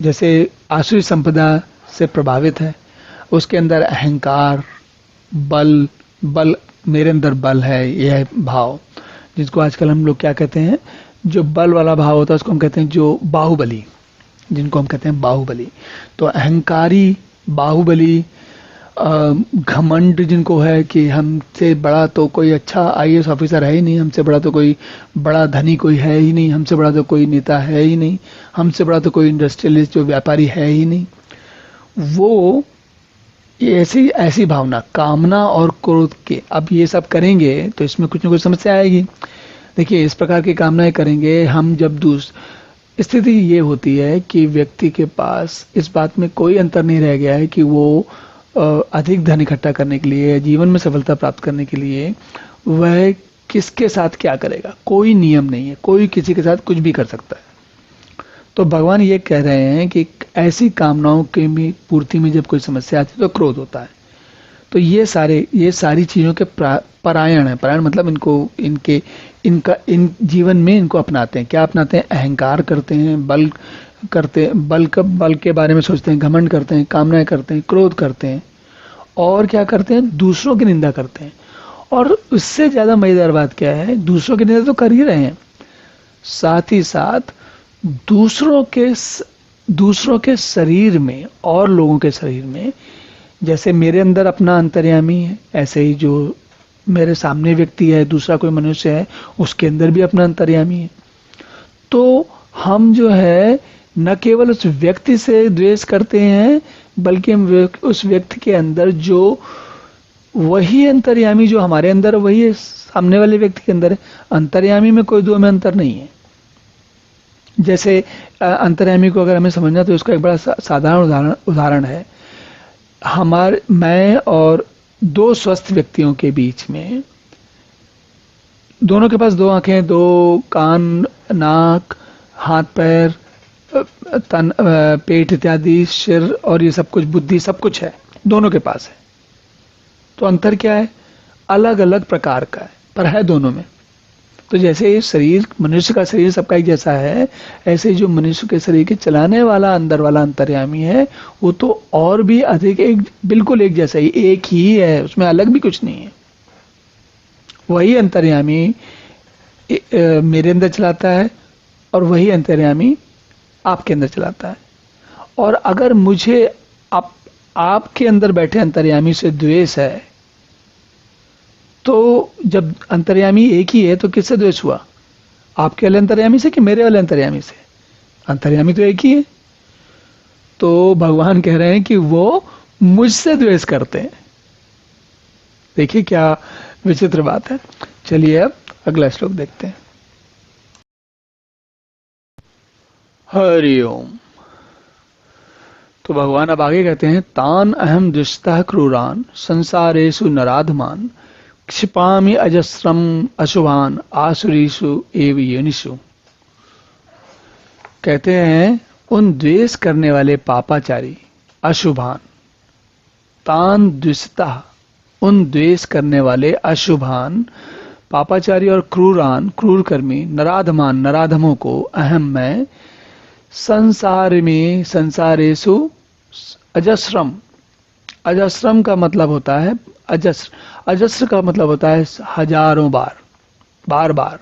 A: जैसे आसुरी संपदा से प्रभावित है, उसके अंदर अहंकार, बल मेरे अंदर बल है, यह भाव, जिसको आजकल हम लोग क्या कहते हैं, जो बल वाला भाव होता है उसको हम कहते हैं जो बाहुबली, जिनको हम कहते हैं बाहुबली। तो अहंकारी, बाहुबली, घमंड जिनको है कि हमसे बड़ा तो कोई अच्छा आईएएस ऑफिसर है ही नहीं, हमसे बड़ा तो कोई बड़ा धनी कोई है ही नहीं, हमसे बड़ा तो कोई नेता है ही नहीं, हमसे बड़ा तो कोई इंडस्ट्रियलिस्ट जो व्यापारी है ही नहीं। वो ऐसी भावना, कामना और क्रोध के, अब ये सब करेंगे तो इसमें कुछ न कुछ समस्या आएगी। देखिए इस प्रकार की कामनाएं करेंगे हम, जब स्थिति ये होती है कि व्यक्ति के पास इस बात में कोई अंतर नहीं रह गया है कि वो अधिक धन इकट्ठा करने के लिए, जीवन में सफलता प्राप्त करने के लिए वह किसके साथ क्या करेगा, कोई नियम नहीं है, कोई किसी के साथ कुछ भी कर सकता है। तो भगवान ये कह रहे हैं कि ऐसी कामनाओं के पूर्ति में जब कोई समस्या आती है तो क्रोध होता है। तो ये सारी चीजों के परायण है। परायण मतलब इन जीवन में इनको अपनाते हैं। क्या अपनाते हैं? अहंकार करते हैं, बल के बारे में सोचते हैं, घमंड करते हैं, कामनाएं करते हैं, क्रोध करते हैं, और क्या करते हैं? दूसरों की निंदा करते हैं। और उससे ज्यादा मजेदार बात क्या है, दूसरों की निंदा तो कर ही रहे हैं, साथ ही साथ दूसरों के शरीर में और लोगों के शरीर में, जैसे मेरे अंदर अपना अंतर्यामी है, ऐसे ही जो मेरे सामने व्यक्ति है, दूसरा कोई मनुष्य है, उसके अंदर भी अपना अंतर्यामी है। तो हम जो है न केवल उस व्यक्ति से द्वेष करते हैं, बल्कि हम उस व्यक्ति के अंदर जो वही अंतर्यामी जो हमारे अंदर, वही सामने वाले व्यक्ति के अंदर है। अंतर्यामी में कोई दो में अंतर नहीं है। जैसे अंतर्यामी को अगर हमें समझना तो इसका एक बड़ा साधारण उदाहरण है। हमारे मैं और दो स्वस्थ व्यक्तियों के बीच में, दोनों के पास दो आंखें, दो कान, नाक, हाथ पैर, तन, पेट इत्यादि, सिर और ये सब कुछ, बुद्धि, सब कुछ है, दोनों के पास है। तो अंतर क्या है? अलग अलग प्रकार का है, पर है दोनों में। तो जैसे शरीर, मनुष्य का शरीर सबका एक जैसा है, ऐसे जो मनुष्य के शरीर के चलाने वाला अंदर वाला अंतर्यामी है, वो तो और भी अधिक एक, बिल्कुल एक जैसा ही, एक ही है, उसमें अलग भी कुछ नहीं है। वही अंतर्यामी मेरे अंदर चलाता है और वही अंतर्यामी आपके अंदर चलाता है। और अगर मुझे आपके अंदर बैठे अंतर्यामी से द्वेष है, तो जब अंतर्यामी एक ही है तो किससे द्वेष हुआ? आपके वाले अंतर्यामी से कि मेरे वाले अंतर्यामी से? अंतर्यामी तो एक ही है। तो भगवान कह रहे हैं कि वो मुझसे द्वेष करते हैं। देखिए क्या विचित्र बात है। चलिए अब अगला श्लोक देखते हैं। हरि ओम। तो भगवान अब आगे कहते हैं, तान अहम दृष्टः क्रूरान संसारेषु नराधमान क्षिपामि अजस्रम अशुभान आसुरीषु एव योनिषु। कहते हैं, उन द्वेष करने वाले पापाचारी, अशुभान, तान द्विषता, उन द्वेष करने वाले अशुभान पापाचारी और क्रूरान, क्रूर कर्मी, नराधमान, नराधमों को, अहम मैं, संसार में, संसारेषु, अजस्रम, अजस्रम का मतलब होता है अजस्र, अजस्र का मतलब होता है हजारों बार, बार बार,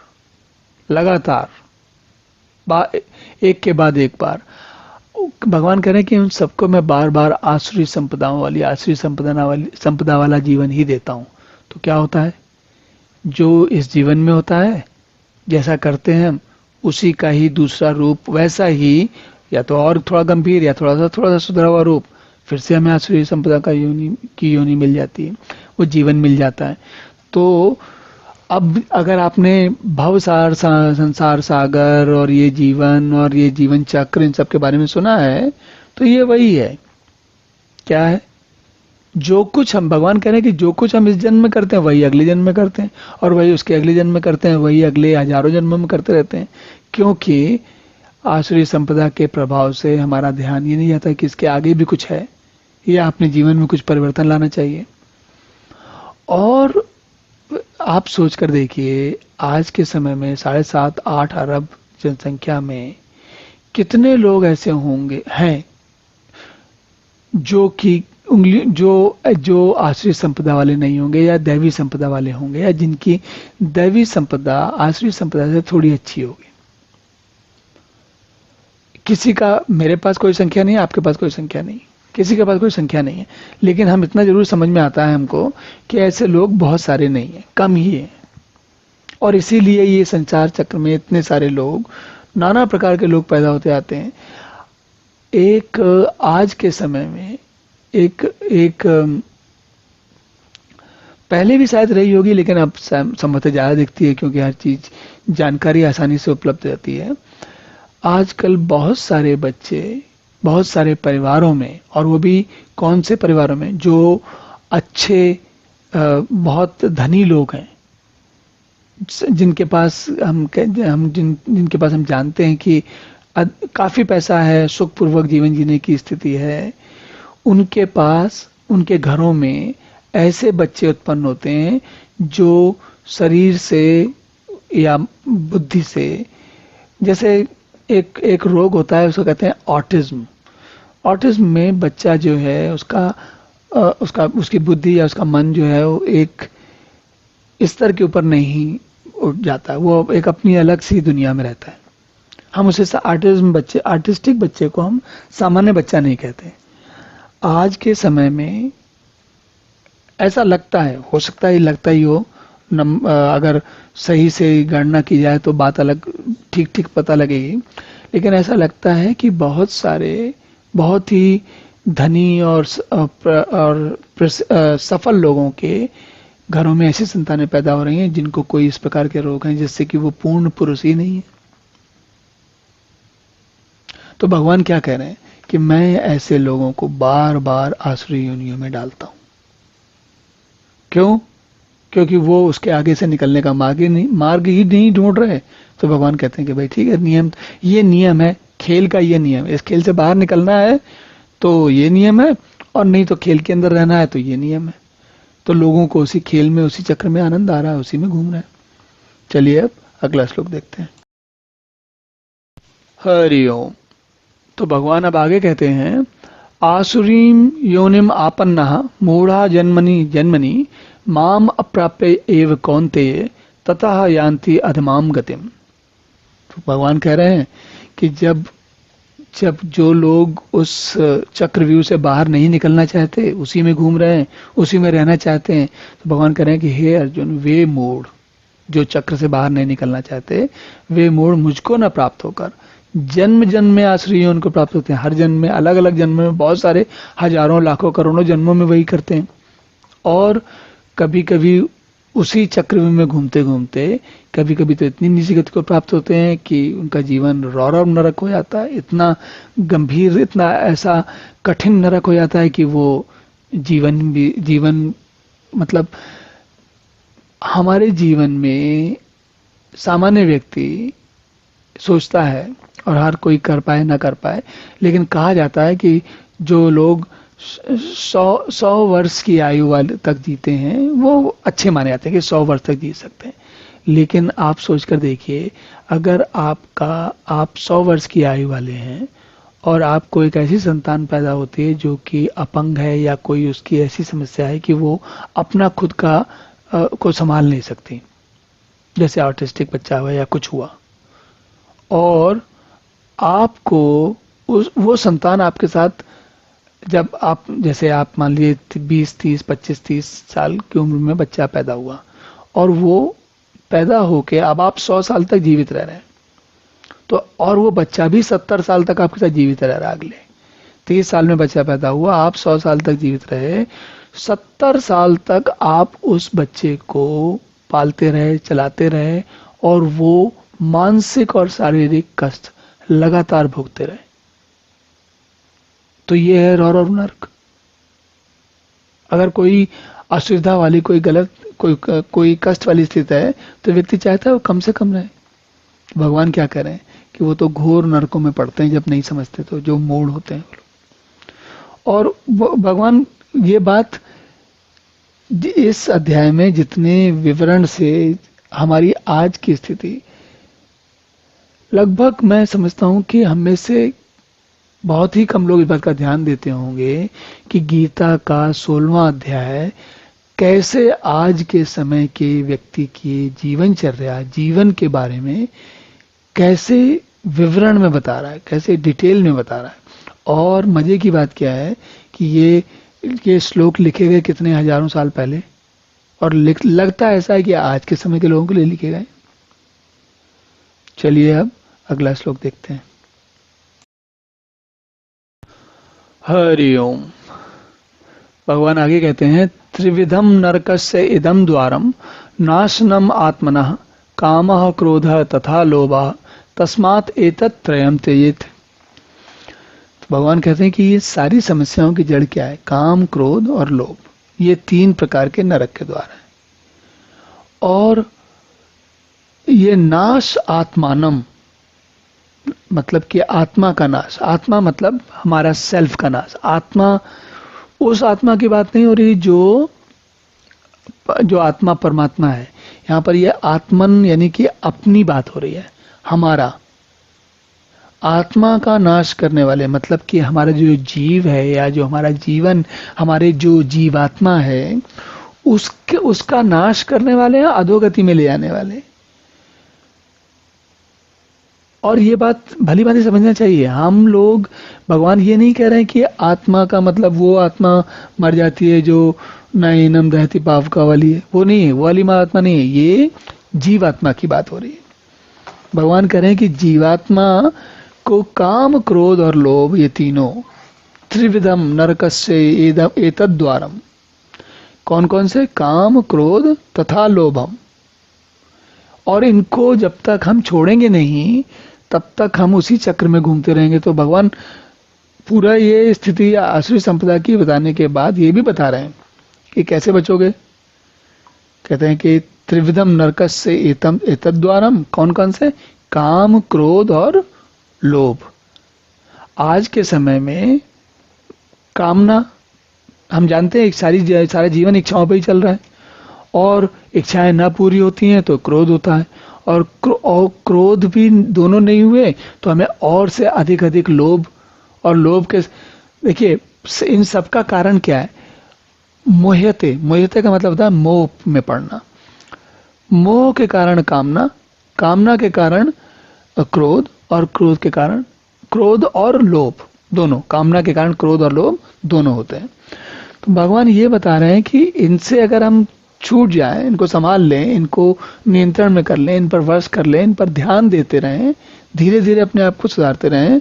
A: लगातार, एक के बाद एक बार। भगवान कह रहे हैं कि उन सबको मैं बार बार आसुरी संपदाओं वाली, आसुरी संपदा वाला जीवन ही देता हूं। तो क्या होता है? जो इस जीवन में होता है, जैसा करते हैं हम, उसी का ही दूसरा रूप, वैसा ही, या तो और थोड़ा गंभीर या थोड़ा सा सुधरा हुआ रूप, फिर से हमें आसुरी संपदा का योनि मिल जाती है, वो जीवन मिल जाता है। तो अब अगर आपने भवसार, संसार सागर और ये जीवन चक्र, इन सब के बारे में सुना है, तो ये वही है। क्या है? जो कुछ हम, भगवान कह रहे हैं कि जो कुछ हम इस जन्म में करते हैं वही अगले जन्म में करते हैं, और वही उसके अगले जन्म में करते हैं, वही अगले हजारों जन्मों में करते रहते हैं। क्योंकि आसुरी संपदा के प्रभाव से हमारा ध्यान ये नहीं जाता कि इसके आगे भी कुछ है, या अपने जीवन में कुछ परिवर्तन लाना चाहिए। और आप सोचकर देखिए, आज के समय में 7.5-8 अरब जनसंख्या में कितने लोग ऐसे होंगे हैं जो कि जो आश्रित संपदा वाले नहीं होंगे, या दैवी संपदा वाले होंगे, या जिनकी दैवी संपदा आश्रित संपदा से थोड़ी अच्छी होगी। किसी का, मेरे पास कोई संख्या नहीं है, आपके पास कोई संख्या नहीं, किसी के पास कोई संख्या नहीं है, लेकिन हम इतना जरूर समझ में आता है हमको कि ऐसे लोग बहुत सारे नहीं हैं, कम ही हैं। और इसीलिए ये संसार चक्र में इतने सारे लोग, नाना प्रकार के लोग पैदा होते आते हैं। एक आज के समय में एक पहले भी शायद रही होगी, लेकिन अब संभवतः ज्यादा दिखती है, क्योंकि हर चीज, जानकारी आसानी से उपलब्ध रहती है। आजकल बहुत सारे बच्चे, बहुत सारे परिवारों में, और वो भी कौन से परिवारों में, जो अच्छे, बहुत धनी लोग हैं, जिनके पास जिनके पास हम जानते हैं कि काफी पैसा है, सुखपूर्वक जीवन जीने की स्थिति है, उनके पास, उनके घरों में ऐसे बच्चे उत्पन्न होते हैं जो शरीर से या बुद्धि से, जैसे एक रोग होता है, उसको कहते हैं ऑटिज्म। ऑटिज्म में बच्चा जो है, उसकी बुद्धि या उसका मन जो है, वो एक स्तर के ऊपर नहीं उठ जाता, वो एक अपनी अलग सी दुनिया में रहता है। हम उसे आर्टिस्टिक बच्चे को हम सामान्य बच्चा नहीं कहते। आज के समय में ऐसा लगता है, हो सकता है लगता ही हो, अगर सही से गणना की जाए तो बात अलग, ठीक पता लगेगी, लेकिन ऐसा लगता है कि बहुत सारे, बहुत ही धनी और सफल लोगों के घरों में ऐसी संतानें पैदा हो रही हैं जिनको कोई इस प्रकार के रोग हैं, जिससे कि वो पूर्ण पुरुष ही नहीं है। तो भगवान क्या कह रहे हैं कि मैं ऐसे लोगों को बार बार आसुरी योनियों में डालता हूं। क्यों? क्योंकि वो उसके आगे से निकलने का मार्ग ही नहीं ढूंढ रहे। तो भगवान कहते हैं कि भाई ठीक है, ये नियम है खेल का, ये नियम, इस खेल से बाहर निकलना है तो ये नियम है, और नहीं तो खेल के अंदर रहना है तो ये नियम है। तो लोगों को उसी खेल में, उसी चक्र में आनंद आ रहा है, उसी में घूम रहे हैं। चलिए अब अगला श्लोक देखते हैं। हरि ओम। तो भगवान अब आगे कहते हैं, आसुरीम योनिम आपन्ना मूढ़ा जन्मनि जन्मनि माम अप्राप्य एव कौन्तेय ततः यान्ति अधमाम गतिम। तो भगवान कह रहे हैं कि जब जब जो लोग उस चक्रव्यूह से बाहर नहीं निकलना चाहते, उसी में घूम रहे हैं, उसी में रहना चाहते हैं, तो भगवान कह रहे हैं कि हे अर्जुन, वे मूढ़ जो चक्र से बाहर नहीं निकलना चाहते, वे मूढ़ मुझको न प्राप्त होकर जन्म जन्म में आश्रय उनको प्राप्त होते हैं। हर जन्म में, अलग अलग जन्म में, बहुत सारे हजारों लाखों करोड़ों जन्मों में वही करते हैं। और कभी कभी उसी चक्रव्यूह में घूमते घूमते कभी कभी तो इतनी नीची गति को प्राप्त होते हैं कि उनका जीवन रौरव नरक हो जाता है, इतना गंभीर, इतना ऐसा कठिन नरक हो जाता है कि वो जीवन मतलब हमारे जीवन में सामान्य व्यक्ति सोचता है, और हर कोई कर पाए ना कर पाए, लेकिन कहा जाता है कि जो लोग 100 वर्ष की आयु वाले तक जीते हैं वो अच्छे माने जाते हैं कि 100 वर्ष तक जी सकते हैं। लेकिन आप सोचकर देखिए, अगर आप 100 वर्ष की आयु वाले हैं और आपको एक ऐसी संतान पैदा होती है जो कि अपंग है, या कोई उसकी ऐसी समस्या है कि वो अपना खुद का को संभाल नहीं सकती, जैसे ऑटिस्टिक बच्चा हुआ या कुछ हुआ, और आपको वो संतान आपके साथ, जब आप, जैसे आप मान लीजिए 20, 30, 25, 30 साल की उम्र में बच्चा पैदा हुआ, और वो पैदा होके अब आप 100 साल तक जीवित रह रहे हैं, तो और वो बच्चा भी 70 साल तक आपके साथ जीवित रह रहा है। अगले 30 साल में बच्चा पैदा हुआ, आप 100 साल तक जीवित रहे, 70 साल तक आप उस बच्चे को पालते रहे, चलाते रहे, और वो मानसिक और शारीरिक कष्ट लगातार भोगते रहे। तो ये है रौरव नरक। अगर कोई असुविधा वाली, कोई गलत, कोई कष्ट वाली स्थिति है, तो व्यक्ति चाहता है वो कम से कम रहे। भगवान क्या करें कि वो तो घोर नरकों में पड़ते हैं जब नहीं समझते, तो जो मूढ़ होते हैं। और भगवान ये बात इस अध्याय में जितने विवरण से हमारी आज की स्थिति, लगभग मैं समझता हूं कि हम में से बहुत ही कम लोग इस बात का ध्यान देते होंगे कि गीता का 16वां अध्याय कैसे आज के समय के व्यक्ति की जीवनचर्या, जीवन के बारे में कैसे विवरण में बता रहा है, कैसे डिटेल में बता रहा है। और मजे की बात क्या है कि ये श्लोक लिखे गए कितने हजारों साल पहले, और लगता ऐसा है कि आज के समय के लोगों के लिए लिखे गए। चलिए अब अगला श्लोक देखते हैं। हरि ओम। भगवान आगे कहते हैं, त्रिविधम नरकस्य इदम द्वारम नाशनम आत्मनः कामः क्रोधः तथा लोभः तस्मात् एतत् त्रयम् त्यजेत्। तो भगवान कहते हैं कि ये सारी समस्याओं की जड़ क्या है? काम, क्रोध और लोभ। ये 3 प्रकार के नरक के द्वार हैं। और ये नाश आत्मानम, मतलब कि आत्मा का नाश। आत्मा मतलब हमारा सेल्फ का नाश। आत्मा, उस आत्मा की बात नहीं हो रही जो आत्मा परमात्मा है। यहां पर यह आत्मन यानी कि अपनी बात हो रही है। हमारा आत्मा का नाश करने वाले, मतलब कि हमारा जो जीव है, या जो हमारा जीवन, हमारे जो जीवात्मा है, उसका नाश करने वाले हैं, अधोगति में ले आने वाले। और ये बात भली भांति समझना चाहिए। हम लोग, भगवान ये नहीं कह रहे हैं कि आत्मा का मतलब वो आत्मा मर जाती है जो नैनम दहती पाप का वाली है, वो नहीं है, वो वाली आत्मा नहीं है। ये जीवात्मा की बात हो रही है। भगवान कह रहे हैं कि जीवात्मा को काम, क्रोध और लोभ, ये तीनों त्रिविधम नरकस्य एतद् द्वारम। कौन कौन से? काम, क्रोध तथा लोभम। और इनको जब तक हम छोड़ेंगे नहीं, तब तक हम उसी चक्र में घूमते रहेंगे। तो भगवान पूरा ये स्थिति आसुरी संपदा की बताने के बाद ये भी बता रहे हैं कि कैसे बचोगे। कहते हैं कि त्रिविधम नरकस से एतम एतद्वारम, कौन कौन से? काम, क्रोध और लोभ। आज के समय में कामना, हम जानते हैं सारा जीवन इच्छाओं पे ही चल रहा है, और इच्छाएं ना पूरी होती हैं तो क्रोध होता है, और क्रोध भी दोनों नहीं हुए तो हमें और से अधिक अधिक लोभ, और लोभ के देखिए इन सब का कारण क्या है? मोहते, मोहते का मतलब होता है मोह में पड़ना। मोह के कारण कामना, कामना के कारण क्रोध, और क्रोध के कारण क्रोध और लोभ दोनों, कामना के कारण क्रोध और लोभ दोनों होते हैं। तो भगवान ये बता रहे हैं कि इनसे अगर हम छूट जाएं, इनको संभाल लें, इनको नियंत्रण में कर लें, इन पर वश कर लें, इन पर ध्यान देते रहें, धीरे धीरे अपने आप को सुधारते रहें,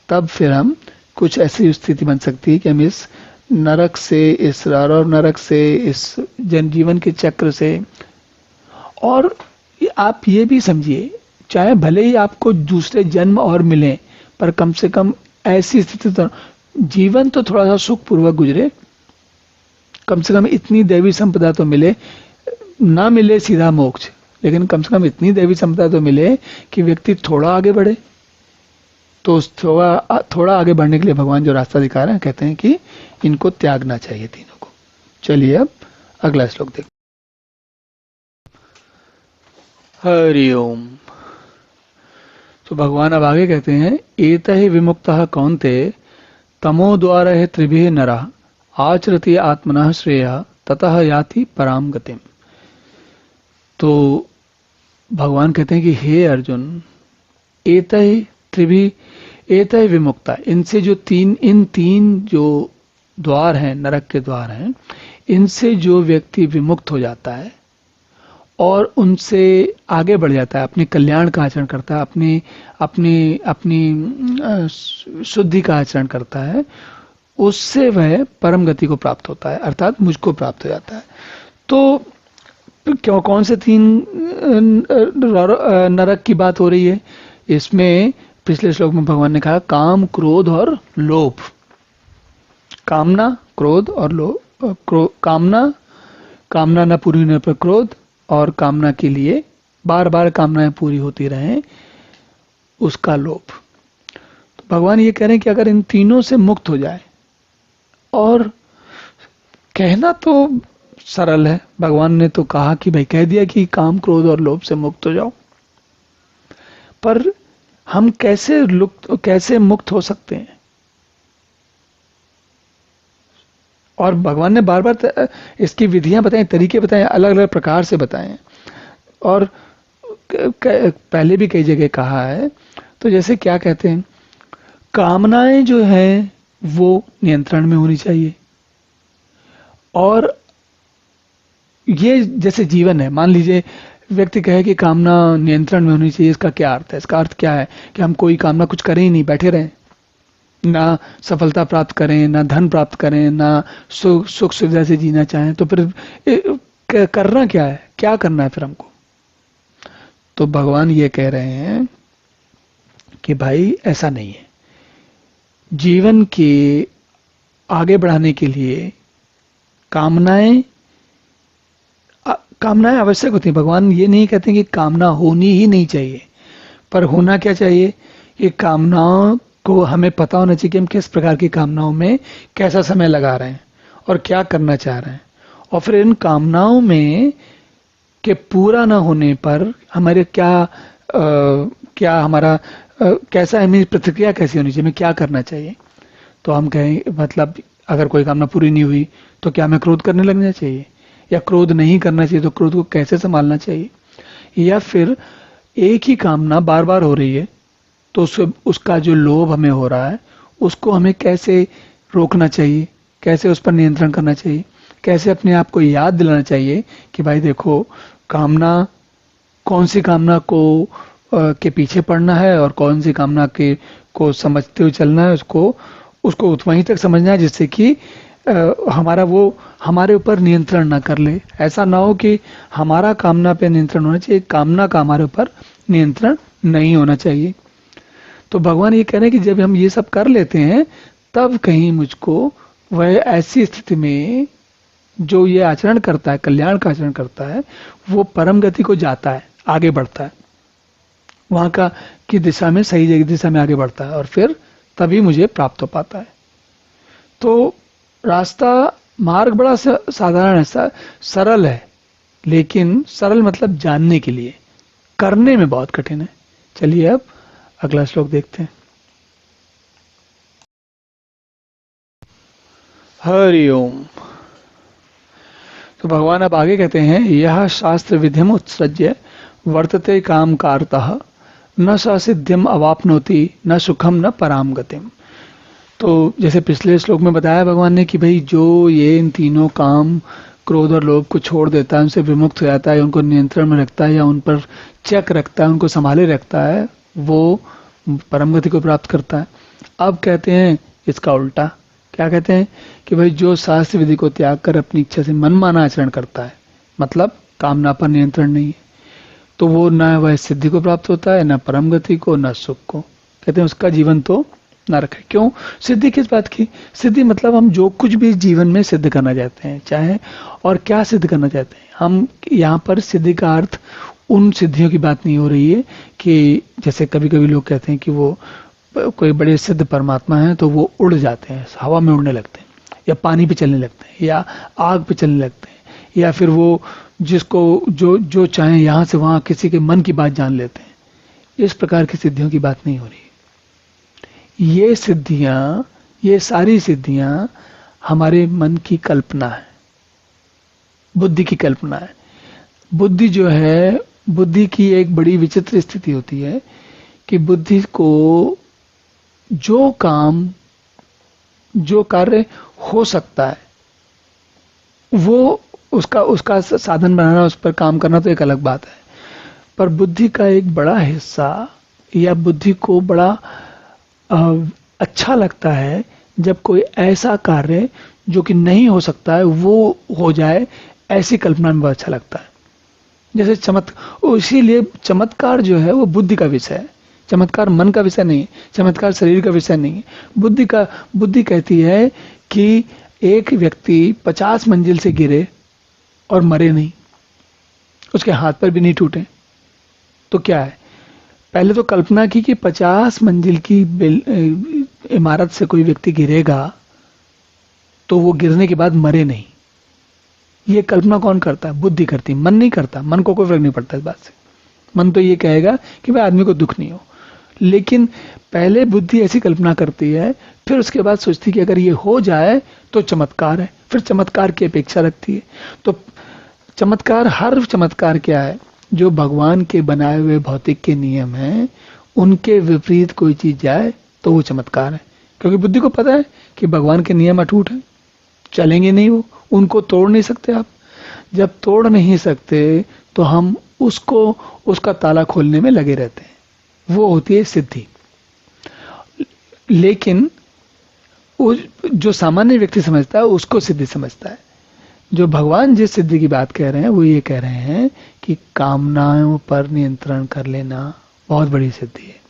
A: तब फिर हम कुछ ऐसी स्थिति बन सकती है कि हम इस नरक से, इस और नरक से, इस जनजीवन के चक्र से, और आप ये भी समझिए, चाहे भले ही आपको दूसरे जन्म और मिले, पर कम से कम ऐसी स्थिति तो जीवन तो थोड़ा सा सुखपूर्वक गुजरे, कम से कम इतनी दैवी संपदा तो मिले, ना मिले सीधा मोक्ष, लेकिन कम से कम इतनी दैवी संपदा तो मिले कि व्यक्ति थोड़ा आगे बढ़े। तो उस थोड़ा आगे बढ़ने के लिए भगवान जो रास्ता दिखा रहे हैं, कहते हैं कि इनको त्यागना चाहिए तीनों को। चलिए अब अगला श्लोक देखते। हरि ओम। तो भगवान अब आगे कहते हैं, एतहि विमुक्तः कौन्ते तमो द्वारा त्रिभिः नरः आचरति आत्मनः श्रेयः ततः याति पराम गतिम। तो भगवान कहते हैं कि हे अर्जुन, एतहि त्रिभिः, एतहि विमुक्ता, इनसे जो इन तीन जो द्वार हैं, नरक के द्वार हैं, इनसे जो व्यक्ति विमुक्त हो जाता है और उनसे आगे बढ़ जाता है, अपने कल्याण का आचरण करता है, अपनी शुद्धि का आचरण करता है, उससे वह परम गति को प्राप्त होता है, अर्थात मुझको प्राप्त हो जाता है। तो क्यों, कौन से तीन नरक की बात हो रही है इसमें? पिछले श्लोक में भगवान ने कहा काम, क्रोध और लोभ। कामना, क्रोध और लोभ। कामना न पूरी होने पर क्रोध, और कामना के लिए बार बार कामनाएं पूरी होती रहें उसका लोभ। तो भगवान ये कह रहे हैं कि अगर इन तीनों से मुक्त हो जाए, और कहना तो सरल है, भगवान ने तो कहा कि भाई कह दिया कि काम, क्रोध और लोभ से मुक्त हो जाओ, पर हम कैसे मुक्त हो सकते हैं? और भगवान ने बार बार इसकी विधियां बताई, तरीके बताए, अलग अलग प्रकार से बताए, और पहले भी कई जगह कहा है। तो जैसे क्या कहते हैं, कामनाएं जो हैं वो नियंत्रण में होनी चाहिए, और ये जैसे जीवन है, मान लीजिए व्यक्ति कहे कि कामना नियंत्रण में होनी चाहिए, इसका क्या अर्थ है? इसका अर्थ क्या है कि हम कोई कामना कुछ करें ही नहीं, बैठे रहें, ना सफलता प्राप्त करें, ना धन प्राप्त करें, ना सुख सुविधा से जीना चाहें, तो फिर करना क्या है? क्या करना है फिर हमको? तो भगवान ये कह रहे हैं कि भाई ऐसा नहीं है। जीवन के आगे बढ़ाने के लिए कामनाएं आवश्यक होती हैं। भगवान ये नहीं कहते कि कामना होनी ही नहीं चाहिए, पर होना क्या चाहिए? ये कामनाओं को हमें पता होना चाहिए कि हम किस प्रकार की कामनाओं में कैसा समय लगा रहे हैं और क्या करना चाह रहे हैं, और फिर इन कामनाओं में के पूरा ना होने पर हमारे कैसा हमें प्रतिक्रिया कैसी होनी चाहिए, हमें क्या करना चाहिए। तो हम कहें, मतलब अगर कोई कामना पूरी नहीं हुई तो क्या हमें क्रोध करने लगना चाहिए, या क्रोध नहीं करना चाहिए तो क्रोध को कैसे संभालना चाहिए, या फिर एक ही कामना बार बार हो रही है तो उसका जो लोभ हमें हो रहा है उसको हमें कैसे रोकना चाहिए, कैसे उस पर नियंत्रण करना चाहिए, कैसे अपने आप को याद दिलाना चाहिए कि भाई देखो, कामना, कौन सी कामना को के पीछे पड़ना है और कौन सी कामना को समझते हुए चलना है, उसको वहीं तक समझना है जिससे कि हमारे ऊपर नियंत्रण ना कर ले। ऐसा ना हो कि हमारा कामना पे नियंत्रण होना चाहिए, कामना का हमारे ऊपर नियंत्रण नहीं होना चाहिए। तो भगवान ये कह रहे हैं कि जब हम ये सब कर लेते हैं तब कहीं मुझको वह ऐसी स्थिति में जो ये आचरण करता है, कल्याण का आचरण करता है, वो परम गति को जाता है, आगे बढ़ता है, वहां का की दिशा में, सही दिशा में आगे बढ़ता है, और फिर तभी मुझे प्राप्त हो पाता है। तो रास्ता, मार्ग बड़ा साधारण है, सरल है, लेकिन सरल मतलब जानने के लिए, करने में बहुत कठिन है। चलिए अब अगला श्लोक देखते हैं। हरि ओम। तो भगवान अब आगे कहते हैं, यह शास्त्र विधिम उत्सृज्य वर्तते काम कारतः न स सिद्धिम अवापनोति न सुखम न पराम गतिम। तो जैसे पिछले श्लोक में बताया भगवान ने कि भाई जो ये इन तीनों काम, क्रोध और लोभ को छोड़ देता है, उनसे विमुक्त हो जाता है, उनको नियंत्रण में रखता है या उन पर चेक रखता है, उनको संभाले रखता है, वो परम गति को प्राप्त करता है। अब कहते हैं इसका उल्टा, क्या कहते हैं कि भाई जो शास्त्र विधि को त्याग कर अपनी इच्छा से मनमाना आचरण करता है, मतलब कामना पर नियंत्रण नहीं है, तो वो न वह सिद्धि को प्राप्त होता है, न परम गति को, न सुख को। कहते हैं उसका जीवन तो नरक है। क्यों? सिद्धि किस बात की? सिद्धि मतलब हम जो कुछ भी जीवन में सिद्ध करना चाहते हैं, चाहे और क्या सिद्ध करना चाहते हैं हम, यहाँ पर सिद्धि का अर्थ उन सिद्धियों की बात नहीं हो रही है कि जैसे कभी कभी लोग कहते हैं कि वो कोई बड़े सिद्ध परमात्मा है तो वो उड़ जाते हैं, हवा में उड़ने लगते हैं, या पानी पे चलने लगते हैं, या आग पे चलने लगते हैं, या फिर वो जिसको जो चाहे यहां से वहां किसी के मन की बात जान लेते हैं। इस प्रकार की सिद्धियों की बात नहीं हो रही। ये सिद्धियां, ये सारी सिद्धियां हमारे मन की कल्पना है, बुद्धि की कल्पना है। बुद्धि जो है, बुद्धि की एक बड़ी विचित्र स्थिति होती है कि बुद्धि को जो काम, जो कार्य हो सकता है वो उसका साधन बनाना, उस पर काम करना तो एक अलग बात है, पर बुद्धि का एक बड़ा हिस्सा या बुद्धि को बड़ा अच्छा लगता है जब कोई ऐसा कार्य जो कि नहीं हो सकता है वो हो जाए, ऐसी कल्पना में बहुत अच्छा लगता है। जैसे इसीलिए चमत्कार जो है वो बुद्धि का विषय है, चमत्कार मन का विषय नहीं है, चमत्कार शरीर का विषय नहीं है। बुद्धि कहती है कि एक व्यक्ति 50 मंजिल से गिरे और मरे नहीं, उसके हाथ पर भी नहीं टूटे, तो क्या है? पहले तो कल्पना की कि 50 मंजिल की इमारत से कोई व्यक्ति गिरेगा तो वो गिरने के बाद मरे नहीं। ये कल्पना कौन करता है? बुद्धि करती है, मन नहीं करता। मन को कोई फर्क नहीं पड़ता इस बात से। मन तो ये कहेगा कि भाई आदमी को दुख नहीं हो, लेकिन पहले बुद्धि ऐसी कल्पना करती है, फिर उसके बाद सोचती है कि अगर ये हो जाए तो चमत्कार है, फिर चमत्कार की अपेक्षा रखती है। तो चमत्कार, हर चमत्कार क्या है? जो भगवान के बनाए हुए भौतिक के नियम हैं, उनके विपरीत कोई चीज जाए तो वो चमत्कार है, क्योंकि बुद्धि को पता है कि भगवान के नियम अटूट हैं, चलेंगे नहीं, वो उनको तोड़ नहीं सकते आप। जब तोड़ नहीं सकते तो हम उसका ताला खोलने में लगे रहते हैं, वो होती है सिद्धि। लेकिन जो सामान्य व्यक्ति समझता है उसको सिद्धि समझता है। जो भगवान जिस सिद्धि की बात कह रहे हैं वो ये कह रहे हैं कि कामनाओं पर नियंत्रण कर लेना बहुत बड़ी सिद्धि है।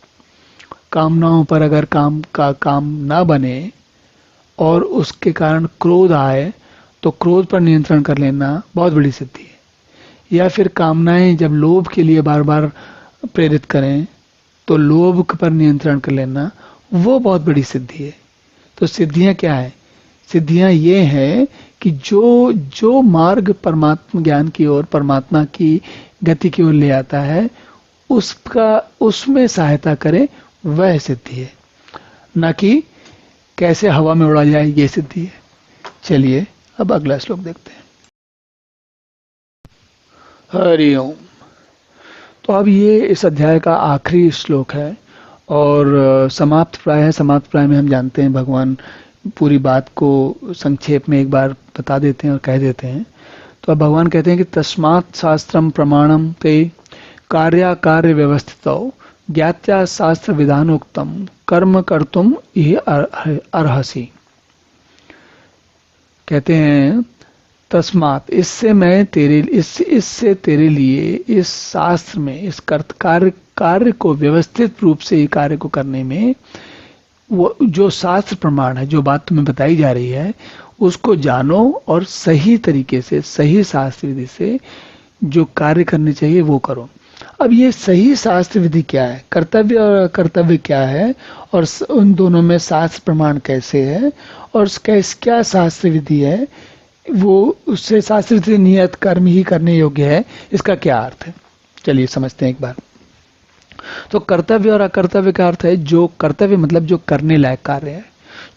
A: कामनाओं पर अगर काम ना बने और उसके कारण क्रोध आए तो क्रोध पर नियंत्रण कर लेना बहुत बड़ी सिद्धि है। या फिर कामनाएं जब लोभ के लिए बार बार प्रेरित करें तो लोभ पर नियंत्रण कर लेना वो बहुत बड़ी सिद्धि है। तो सिद्धियां क्या है? सिद्धियां ये हैं कि जो मार्ग परमात्मा ज्ञान की ओर, परमात्मा की गति की ओर ले आता है, उसमें सहायता करे, वह सिद्धि है, न कि कैसे हवा में उड़ा जाए, ये सिद्धि है। चलिए अब अगला श्लोक देखते हैं। हरि ओम। तो अब ये इस अध्याय का आखिरी श्लोक है और समाप्त प्राय में हम जानते हैं भगवान पूरी बात को संक्षेप में एक बार बता देते हैं और कह देते हैं। तो अब भगवान कहते हैं कि तस्मात् शास्त्रम प्रमाणम ते कार्याकार्य व्यवस्थितौ ज्ञात्या शास्त्र विधानोक्तम कर्म कर्तुम यह अर्हसि। कहते हैं तस्मात्, इससे तेरे लिए इस शास्त्र में, इस कार्य को व्यवस्थित रूप से कार्य को करने में वो जो शास्त्र प्रमाण है, जो बात तुम्हें बताई जा रही है, उसको जानो और सही तरीके से, सही शास्त्र विधि से जो कार्य करने चाहिए वो करो। अब ये सही शास्त्र विधि क्या है, कर्तव्य और अकर्तव्य क्या है, और उन दोनों में शास्त्र प्रमाण कैसे है, और क्या शास्त्र विधि है, वो उससे शास्त्र विधि नियत कर्म ही करने योग्य है, इसका क्या अर्थ है, चलिए समझते हैं एक बार। तो कर्तव्य और अकर्तव्य का अर्थ है, जो कर्तव्य मतलब जो करने लायक कार्य है,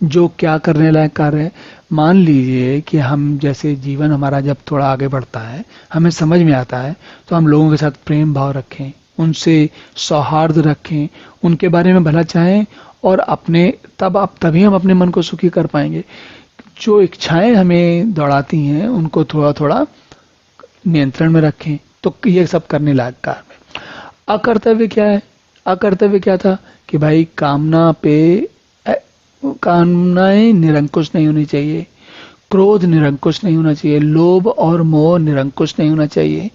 A: जो क्या करने लायक कार्य है। मान लीजिए कि हम जैसे जीवन हमारा जब थोड़ा आगे बढ़ता है, हमें समझ में आता है, तो हम लोगों के साथ प्रेम भाव रखें, उनसे सौहार्द रखें, उनके बारे में भला चाहें, और अपने तभी हम अपने मन को सुखी कर पाएंगे। जो इच्छाएं हमें दौड़ाती हैं उनको थोड़ा थोड़ा नियंत्रण में रखें, तो ये सब करने लायक कार्य है। अकर्तव्य क्या है, अकर्तव्य क्या था कि भाई कामनाएं निरंकुश नहीं होनी चाहिए, क्रोध निरंकुश नहीं होना चाहिए, लोभ और मोह निरंकुश नहीं होना चाहिए,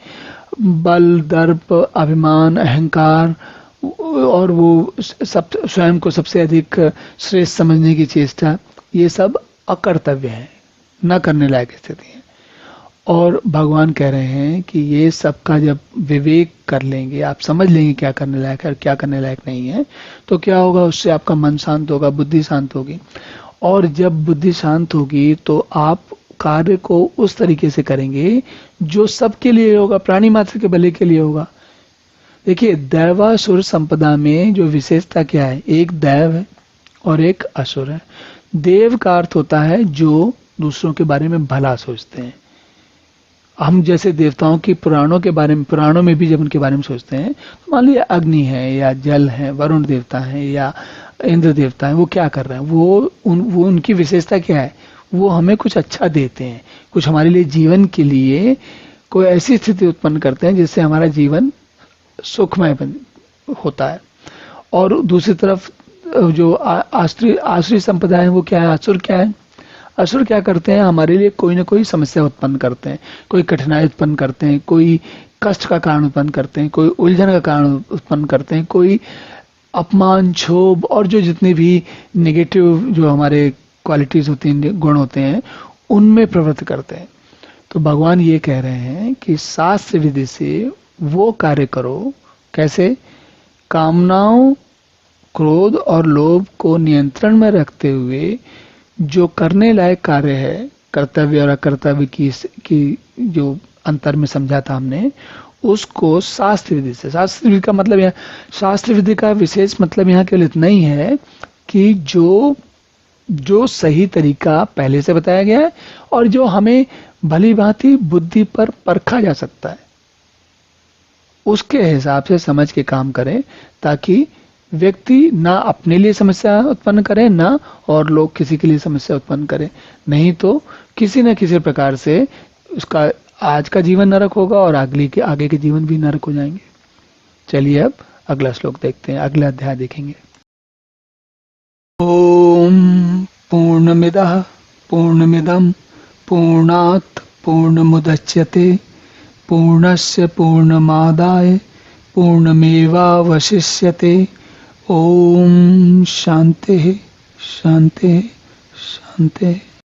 A: बल दर्प अभिमान अहंकार और वो सब स्वयं को सबसे अधिक श्रेष्ठ समझने की चेष्टा, ये सब अकर्तव्य है, न करने लायक स्थिति है। और भगवान कह रहे हैं कि ये सबका जब विवेक कर लेंगे, आप समझ लेंगे क्या करने लायक है और क्या करने लायक नहीं है, तो क्या होगा, उससे आपका मन शांत होगा, बुद्धि शांत होगी। और जब बुद्धि शांत होगी तो आप कार्य को उस तरीके से करेंगे जो सबके लिए होगा, प्राणी मात्र के भले के लिए होगा। देखिए, दैवासुर संपदा में जो विशेषता क्या है, एक दैव है और एक असुर है। देव का अर्थ होता है जो दूसरों के बारे में भला सोचते हैं। हम जैसे देवताओं की पुराणों के बारे में, पुराणों में भी जब उनके बारे में सोचते हैं, तो मान लीजिए अग्नि है या जल है, वरुण देवता है या इंद्र देवता है, वो क्या कर रहे हैं, वो उनकी विशेषता क्या है, वो हमें कुछ अच्छा देते हैं, कुछ हमारे लिए जीवन के लिए कोई ऐसी स्थिति उत्पन्न करते हैं जिससे हमारा जीवन सुखमय होता है। और दूसरी तरफ जो आसुरी संप्रदाय है, वो क्या है, असुर क्या है, असुर क्या करते हैं, हमारे लिए कोई ना कोई समस्या उत्पन्न करते हैं, कोई कठिनाई उत्पन्न करते हैं, कोई कष्ट का कारण उत्पन्न करते हैं, कोई उलझन का कारण उत्पन्न करते हैं, कोई अपमान क्षोभ और जो जितने भी नेगेटिव जो हमारे क्वालिटीज होती हैं, गुण होते हैं, उनमें प्रवृत्त करते हैं। तो भगवान ये कह रहे हैं कि शास्त्र विधि से वो कार्य करो, कैसे, कामनाओं क्रोध और लोभ को नियंत्रण में रखते हुए जो करने लायक कार्य है, कर्तव्य और अकर्तव्य की जो अंतर में समझा था हमने, उसको शास्त्र विधि से, शास्त्र विधि का मतलब यह, शास्त्र विधि का विशेष मतलब यहाँ केवल इतना ही है कि जो सही तरीका पहले से बताया गया है और जो हमें भली भांति बुद्धि पर परखा जा सकता है, उसके हिसाब से समझ के काम करें, ताकि व्यक्ति ना अपने लिए समस्या उत्पन्न करे, ना और लोग किसी के लिए समस्या उत्पन्न करें। नहीं तो किसी न किसी प्रकार से उसका आज का जीवन नरक होगा और आगे के जीवन भी नरक हो जाएंगे। चलिए अब अगला श्लोक देखते हैं, अगला अध्याय देखेंगे। ओम पूर्णमिदः पूर्णमिदं पूर्णात् पूर्णमुदच्यते पूर्णस्य पूर्णमादाय पूर्णमेवावशिष्यते। ओम शांति शांति शांति।